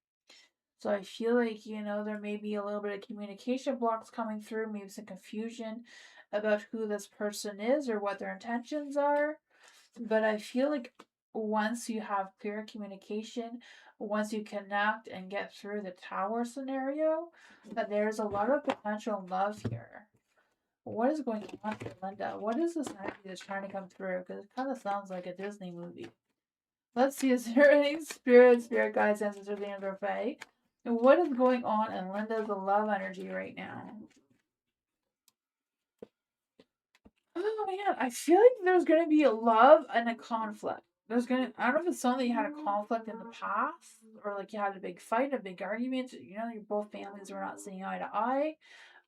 So I feel like, there may be a little bit of communication blocks coming through, maybe some confusion about who this person is or what their intentions are. But I feel like once you have clear communication, once you connect and get through the tower scenario, that there's a lot of potential love here. What is going on for Linda? What is this energy that's trying to come through? Because it kind of sounds like a Disney movie. Let's see, is there any spirit guides, ancestors, and or fae? And what is going on in Linda's love energy right now? Oh man, I feel like there's gonna be a love and a conflict. I don't know if it's something you had a conflict in the past, or like you had a big fight, a big argument. Your both families were not seeing eye to eye,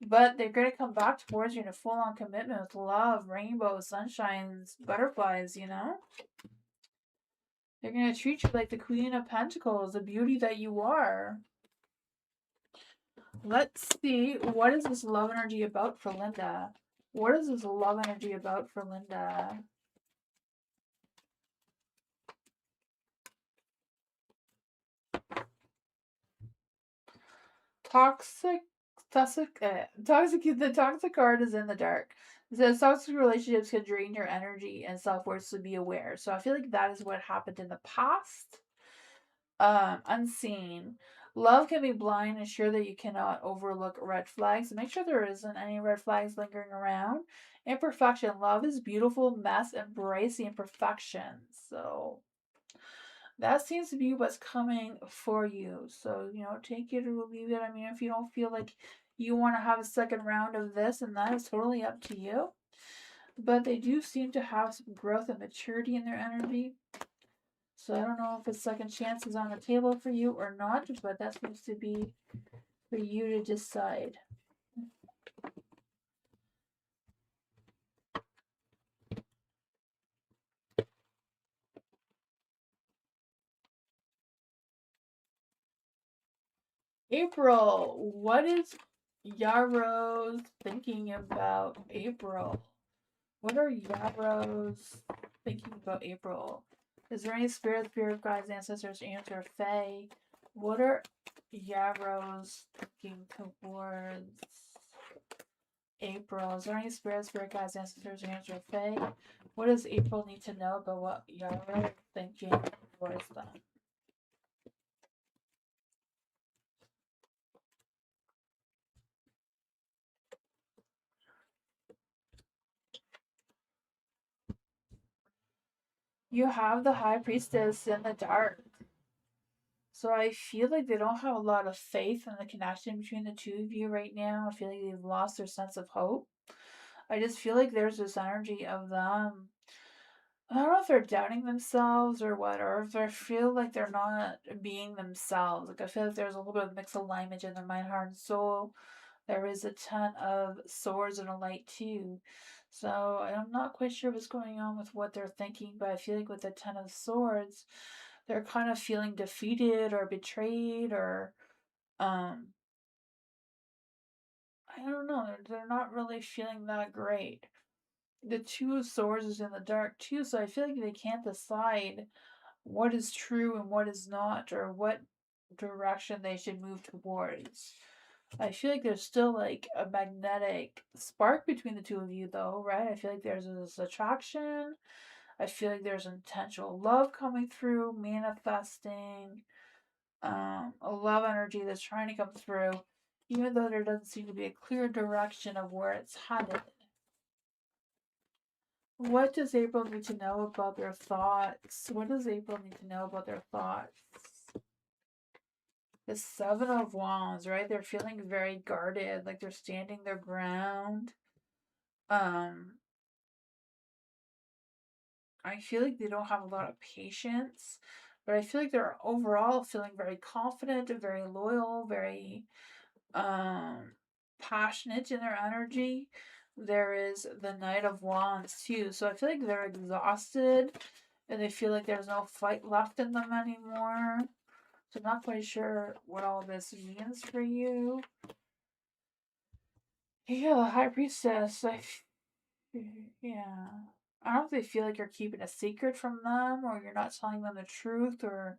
but they're gonna come back towards you in a full on commitment with love, rainbows, sunshines, butterflies. They're gonna treat you like the Queen of Pentacles, the beauty that you are. Let's see, what is this love energy about for Linda? What is this love energy about for Linda? Toxic, the toxic card is in the dark. It says toxic relationships can drain your energy and self-worth, so be aware. So I feel like that is what happened in the past. Unseen. Love can be blind. Ensure that you cannot overlook red flags. Make sure there isn't any red flags lingering around. Imperfection. Love is beautiful. Mess. Embrace the imperfections. So that seems to be what's coming for you. So, take it or leave it. I mean, if you don't feel like you want to have a second round of this, and that is totally up to you. But they do seem to have some growth and maturity in their energy. So I don't know if a second chance is on the table for you or not, but that seems to be for you to decide. April, what is Yarrow's thinking about April? What are Yarrow's thinking about April? Is there any spirit guides, ancestors, aunts, or fae? What are Yarrow's thinking towards April? Is there any spirit guides, ancestors, aunts, or fae? What does April need to know about what Yarrow is thinking towards them? You have the High Priestess in the dark. So I feel like they don't have a lot of faith in the connection between the two of you right now. I feel like they've lost their sense of hope. I just feel like there's this energy of them. I don't know if they're doubting themselves or what, or if they feel like they're not being themselves. Like I feel like there's a little bit of mixed alignment in their mind, heart, and soul. There is a ton of swords and a light too. So I'm not quite sure what's going on with what they're thinking, but I feel like with the Ten of Swords, they're kind of feeling defeated or betrayed or um I don't know, they're not really feeling that great. The Two of Swords is in the dark too, so I feel like they can't decide what is true and what is not, or what direction they should move towards. I feel like there's still like a magnetic spark between the two of you, though, right? I feel like there's this attraction. I feel like there's intentional love coming through, manifesting, a love energy that's trying to come through, even though there doesn't seem to be a clear direction of where it's headed. What does April need to know about their thoughts? What does April need to know about their thoughts? The Seven of Wands, right? They're feeling very guarded, like they're standing their ground. Um, I feel like they don't have a lot of patience, but I feel like they're overall feeling very confident and very loyal, very passionate in their energy. there is the Knight of Wands too. So I feel like they're exhausted and they feel like there's no fight left in them anymore. So I'm not quite sure what all this means for you. Yeah, the High Priestess. Yeah. I don't know if they feel like you're keeping a secret from them or you're not telling them the truth, or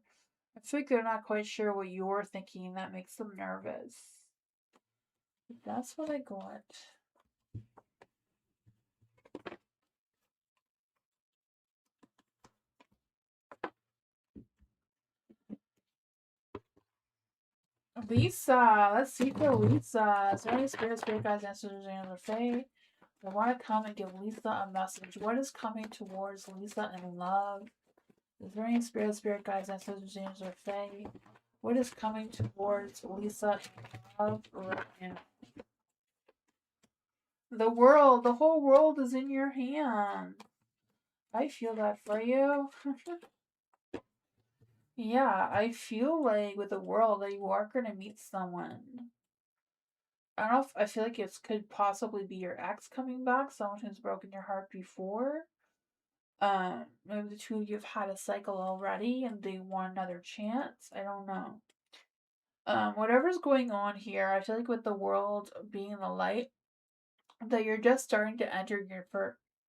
I feel like they're not quite sure what you're thinking and that makes them nervous. But that's what I got. Lisa, let's see for Lisa. Is there any spirit guides, answers, and the Fae? I want to come and give Lisa a message. What is coming towards Lisa in love? Is there any spirit guides, answers, and the Fae? What is coming towards Lisa in love right now? The whole world is in your hand. I feel that for you. Yeah, I feel like with the world that you are going to meet someone. I don't know if I feel like it could possibly be your ex coming back, someone who's broken your heart before. Maybe the two of you have had a cycle already and they want another chance. I don't know. Whatever's going on here, I feel like with the world being the light, that you're just starting to enter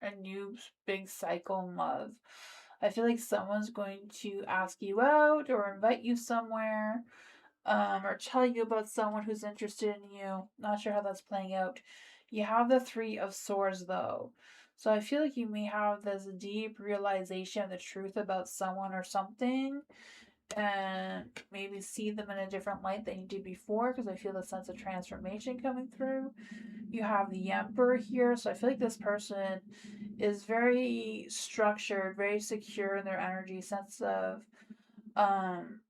a new big cycle in love. I feel like someone's going to ask you out or invite you somewhere, or tell you about someone who's interested in you. Not sure how that's playing out. You have the Three of Swords though. So I feel like you may have this deep realization of the truth about someone or something and maybe see them in a different light than you did before because I feel the sense of transformation coming through. You have the Emperor here, so I feel like this person is very structured, very secure in their energy, sense of um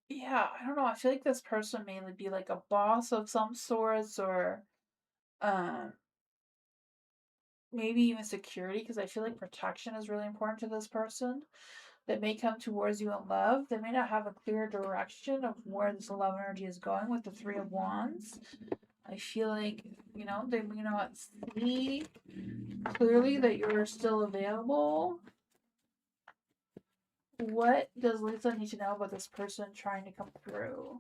yeah, I don't know. I feel like this person may be like a boss of some sorts or um maybe even security because I feel like protection is really important to this person that may come towards you in love. They may not have a clear direction of where this love energy is going with the Three of Wands. I feel like, they may not see clearly that you're still available. What does Lisa need to know about this person trying to come through?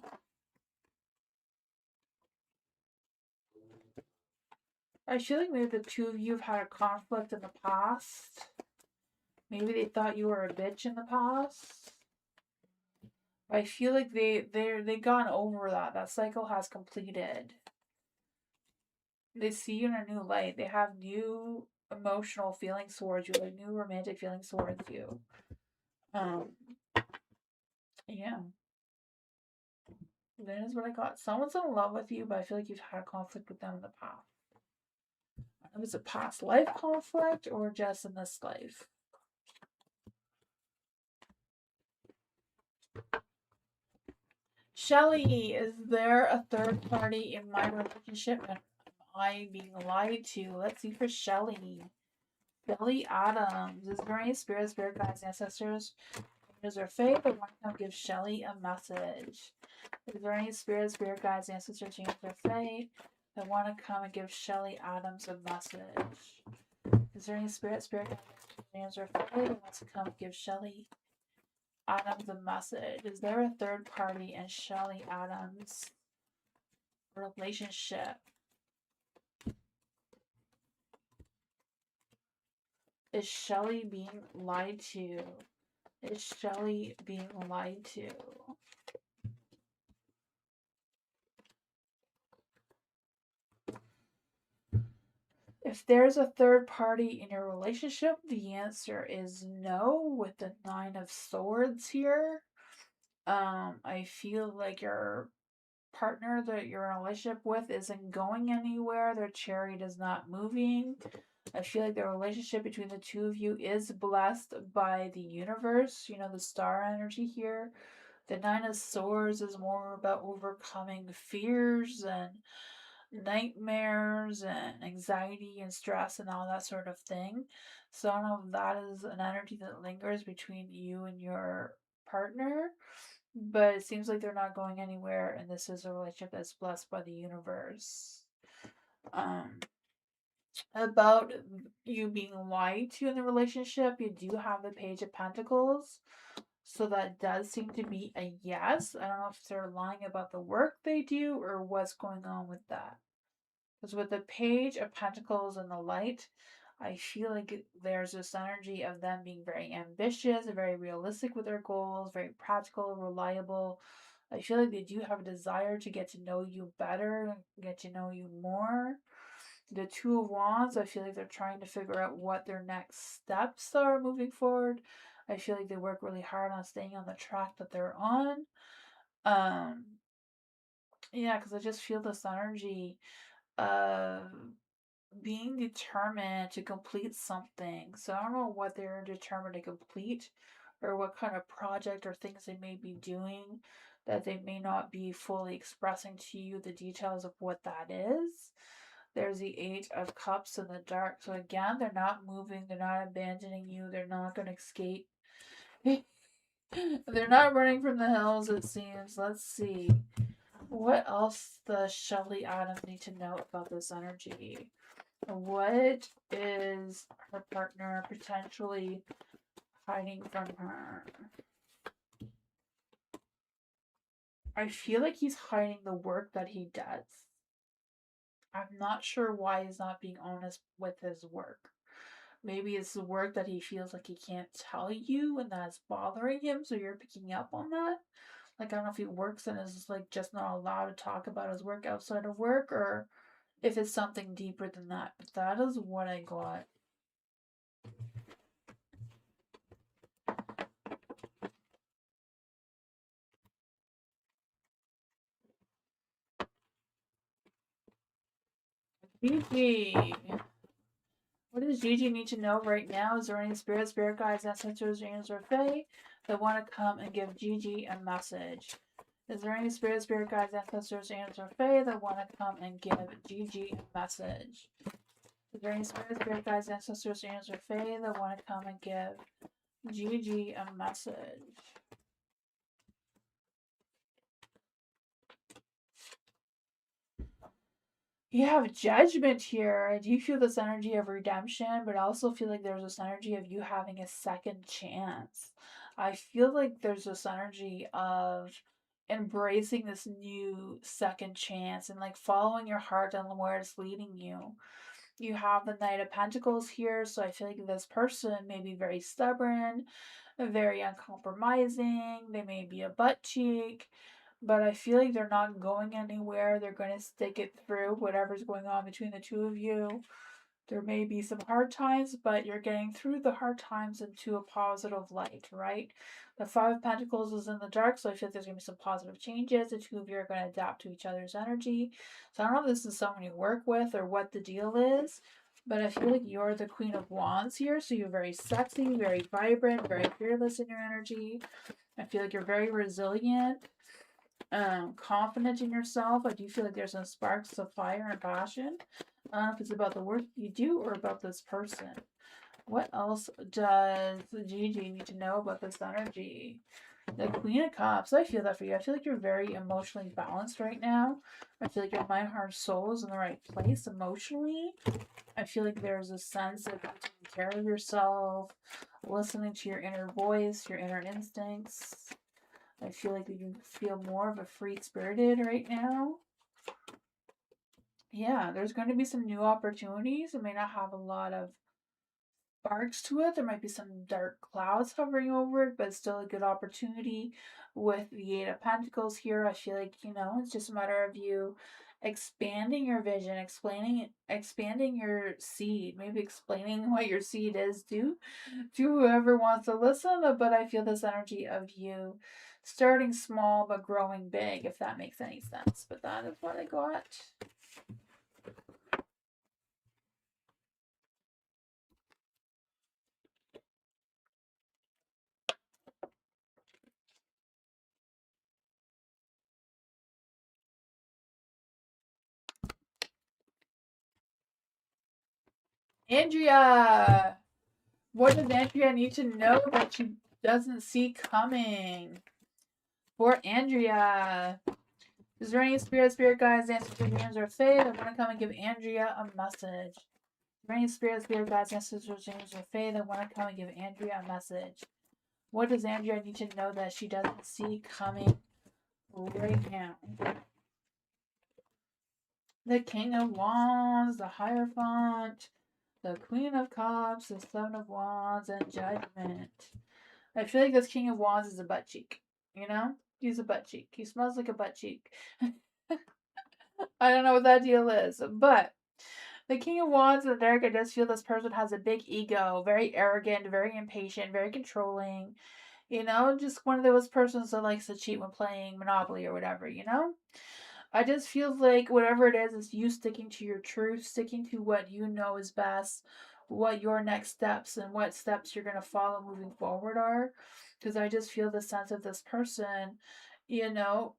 I feel like maybe the two of you have had a conflict in the past. Maybe they thought you were a bitch in the past. I feel like they gone over that. That cycle has completed. They see you in a new light. They have new emotional feelings towards you, like new romantic feelings towards you. Um, yeah, that is what I got. Someone's in love with you, but I feel like you've had a conflict with them in the past. It was a past life conflict or just in this life. Shelly, is there a third party in my relationship? Am I being lied to? Let's see for Shelly. Billy Adams. Is there any spirit guides, ancestors, is there faith that want to come give Shelly a message? Is there any spirit guides, ancestors, James or faith that want to come and give Shelly Adams a message? Is there any spirit guides, James or faith that wants to come and give Shelly Adams a message? Is there a third party in Shelly Adams' relationship? Is Shelly being lied to? Is Shelly being lied to? If there's a third party in your relationship, the answer is no with the Nine of Swords here. I feel like your partner that you're in a relationship with isn't going anywhere. Their chariot is not moving. I feel like the relationship between the two of you is blessed by the universe, the star energy here. The Nine of Swords is more about overcoming fears and nightmares and anxiety and stress and all that sort of thing. So I don't know if that is an energy that lingers between you and your partner, but it seems like they're not going anywhere, and this is a relationship that's blessed by the universe. About you being lied to in the relationship, you do have the Page of Pentacles. So that does seem to be a yes. I don't know if they're lying about the work they do or what's going on with that. Because with the Page of Pentacles and the Light, I feel like there's this energy of them being very ambitious, very realistic with their goals, very practical, reliable. I feel like they do have a desire to get to know you better, get to know you more. The Two of Wands, I feel like they're trying to figure out what their next steps are moving forward. I feel like they work really hard on staying on the track that they're on. Um, yeah, because I just feel this energy of being determined to complete something. So I don't know what they're determined to complete or what kind of project or things they may be doing that they may not be fully expressing to you the details of what that is. There's the Eight of Cups in the dark. So again, they're not moving, they're not abandoning you, they're not going to escape. They're not running from the hills, it seems. Let's see. What else does Shelly Adams need to know about this energy? What is her partner potentially hiding from her? I feel like he's hiding the work that he does. I'm not sure why he's not being honest with his work. Maybe it's the work that he feels like he can't tell you and that's bothering him, so you're picking up on that. Like, I don't know if he works and is like just not allowed to talk about his work outside of work, or if it's something deeper than that. But that is what I got. Gigi. What does Gigi need to know right now? Is there any spirit guides, ancestors, angels, or fae that want to come and give Gigi a message? Is there any spirit guides, ancestors, angels, or fae that want to come and give Gigi a message? Is there any spirit guides, ancestors, angels, or fae that want to come and give Gigi a message? You have judgment here. I do feel this energy of redemption, but I also feel like there's this energy of you having a second chance. I feel like there's this energy of embracing this new second chance and like following your heart and where it's leading you. You have the Knight of Pentacles here, so I feel like this person may be very stubborn, very uncompromising. They may be a butt cheek, but I feel like they're not going anywhere. They're going to stick it through whatever's going on between the two of you. There may be some hard times, but you're getting through the hard times into a positive light, right? The Five of Pentacles is in the dark, so I feel like there's going to be some positive changes. The two of you are going to adapt to each other's energy. So I don't know if this is someone you work with or what the deal is, but I feel like you're the Queen of Wands here, so you're very sexy, very vibrant, very fearless in your energy. I feel like you're very resilient, confident in yourself. I do feel like there's some sparks of fire and passion. I don't know if it's about the work you do or about this person. What else does Gigi need to know about this energy? The Queen of Cups. I feel that for you. I feel like you're very emotionally balanced right now. I feel like your mind, heart, soul is in the right place emotionally. I feel like there's a sense of taking care of yourself, listening to your inner voice, your inner instincts. I feel like you feel more of a free spirited right now. Yeah, there's going to be some new opportunities. It may not have a lot of sparks to it. There might be some dark clouds hovering over it, but it's still a good opportunity with the Eight of Pentacles here. I feel like, it's just a matter of you expanding your vision, expanding your seed, maybe explaining what your seed is to whoever wants to listen. But I feel this energy of you starting small but growing big, if that makes any sense. But that is what I got. Andrea! What does Andrea need to know that she doesn't see coming? For Andrea, Is there any spirit guides, ancestors, or fae that want to come and give Andrea a message? Is there any spirit guides, ancestors, or fae that want to come and give Andrea a message? What does Andrea need to know that she doesn't see coming right now? The King of Wands, the Hierophant, the Queen of Cups, the Seven of Wands, and Judgment. I feel like this King of Wands is a butt cheek. You know? He's a butt cheek. He smells like a butt cheek. I don't know what that deal is, but the King of Wands and the Dark, I just feel this person has a big ego, very arrogant, very impatient, very controlling. You know, just one of those persons that likes to cheat when playing Monopoly or whatever, you know? I just feel like whatever it is you sticking to your truth, sticking to what you know is best, what your next steps and what steps you're going to follow moving forward are. Because I just feel the sense of this person, you know,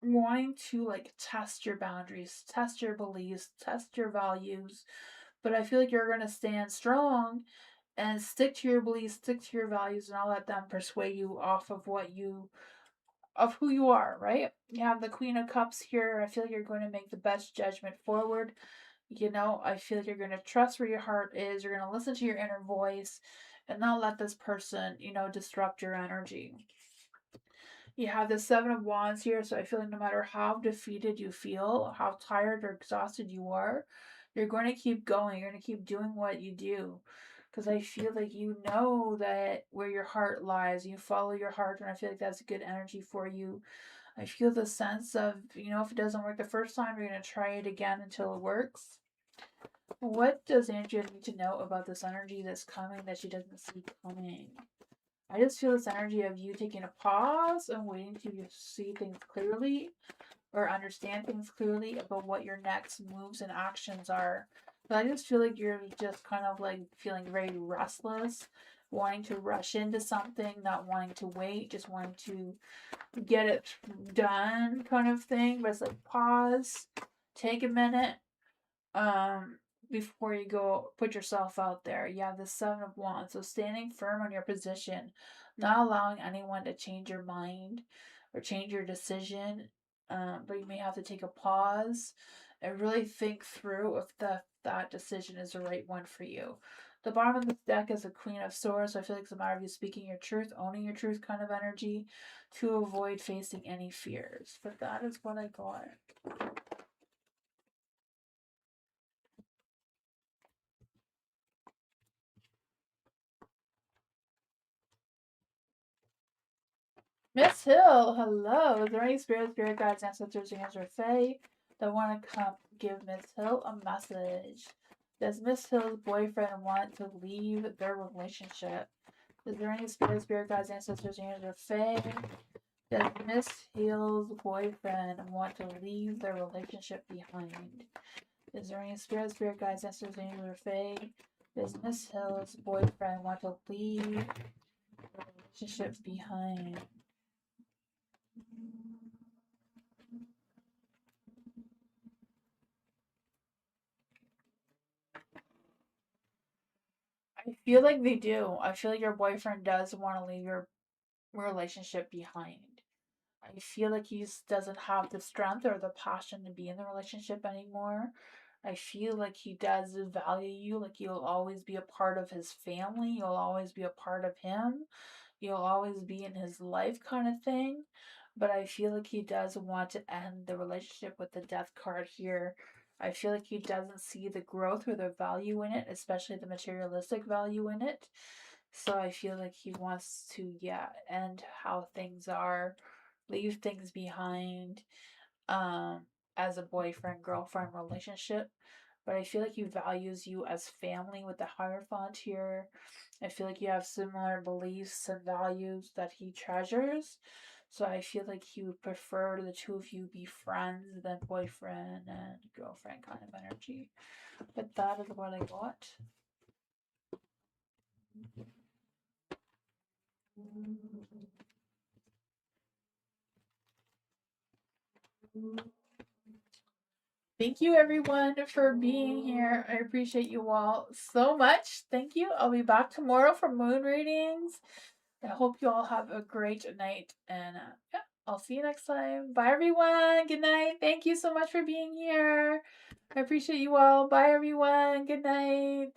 wanting to like test your boundaries, test your beliefs, test your values. But I feel like you're going to stand strong and stick to your beliefs, stick to your values, and not let them persuade you off of who you are, right? You have the Queen of Cups here. I feel like you're going to make the best judgment forward. You know, I feel like you're going to trust where your heart is. You're going to listen to your inner voice and not let this person, you know, disrupt your energy. You have the Seven of Wands here, so I feel like no matter how defeated you feel, how tired or exhausted you are, you're going to keep going. You're going to keep doing what you do. Because I feel like you know that where your heart lies, you follow your heart, and I feel like that's a good energy for you. I feel the sense of, you know, if it doesn't work the first time, you're going to try it again until it works. What does Andrea need to know about this energy that's coming that she doesn't see coming? I just feel this energy of you taking a pause and waiting to see things clearly or understand things clearly about what your next moves and actions are. But I just feel like you're just kind of like feeling very restless, wanting to rush into something, not wanting to wait, just wanting to get it done kind of thing. But it's like pause, take a minute, um before you go put yourself out there. You have the Seven of Wands, so standing firm on your position, not allowing anyone to change your mind or change your decision. But you may have to take a pause and really think through if that decision is the right one for you. The bottom of this deck is a Queen of Swords, so I feel like it's a matter of you speaking your truth, owning your truth kind of energy to avoid facing any fears. But that is what I got. Miss Hill, hello. Is there any spirit guides, ancestors, or fae that want to come give Miss Hill a message? Does Miss Hill's boyfriend want to leave their relationship? Is there any spirit guides, ancestors, or fae? Does Miss Hill's boyfriend want to leave their relationship behind? Is there any spirit guides, ancestors, or fae? Does Miss Hill's boyfriend want to leave the relationship behind? I feel like they do. I feel like your boyfriend does want to leave your relationship behind. I feel like he doesn't have the strength or the passion to be in the relationship anymore. I feel like he does value you, like you'll always be a part of his family, you'll always be a part of him, you'll always be in his life kind of thing. But I feel like he does want to end the relationship with the death card here. I feel like he doesn't see the growth or the value in it, especially the materialistic value in it. So I feel like he wants to, yeah, end how things are, leave things behind, um, as a boyfriend girlfriend relationship. But I feel like he values you as family with the Hierophant here. I feel like you have similar beliefs and values that he treasures. So I feel like he would prefer the two of you be friends than boyfriend and girlfriend kind of energy. But that is what I got. Thank you everyone for being here. I appreciate you all so much. Thank you. I'll be back tomorrow for moon readings. I hope you all have a great night and yeah. I'll see you next time. Bye, everyone. Good night. Thank you so much for being here. I appreciate you all. Bye, everyone. Good night.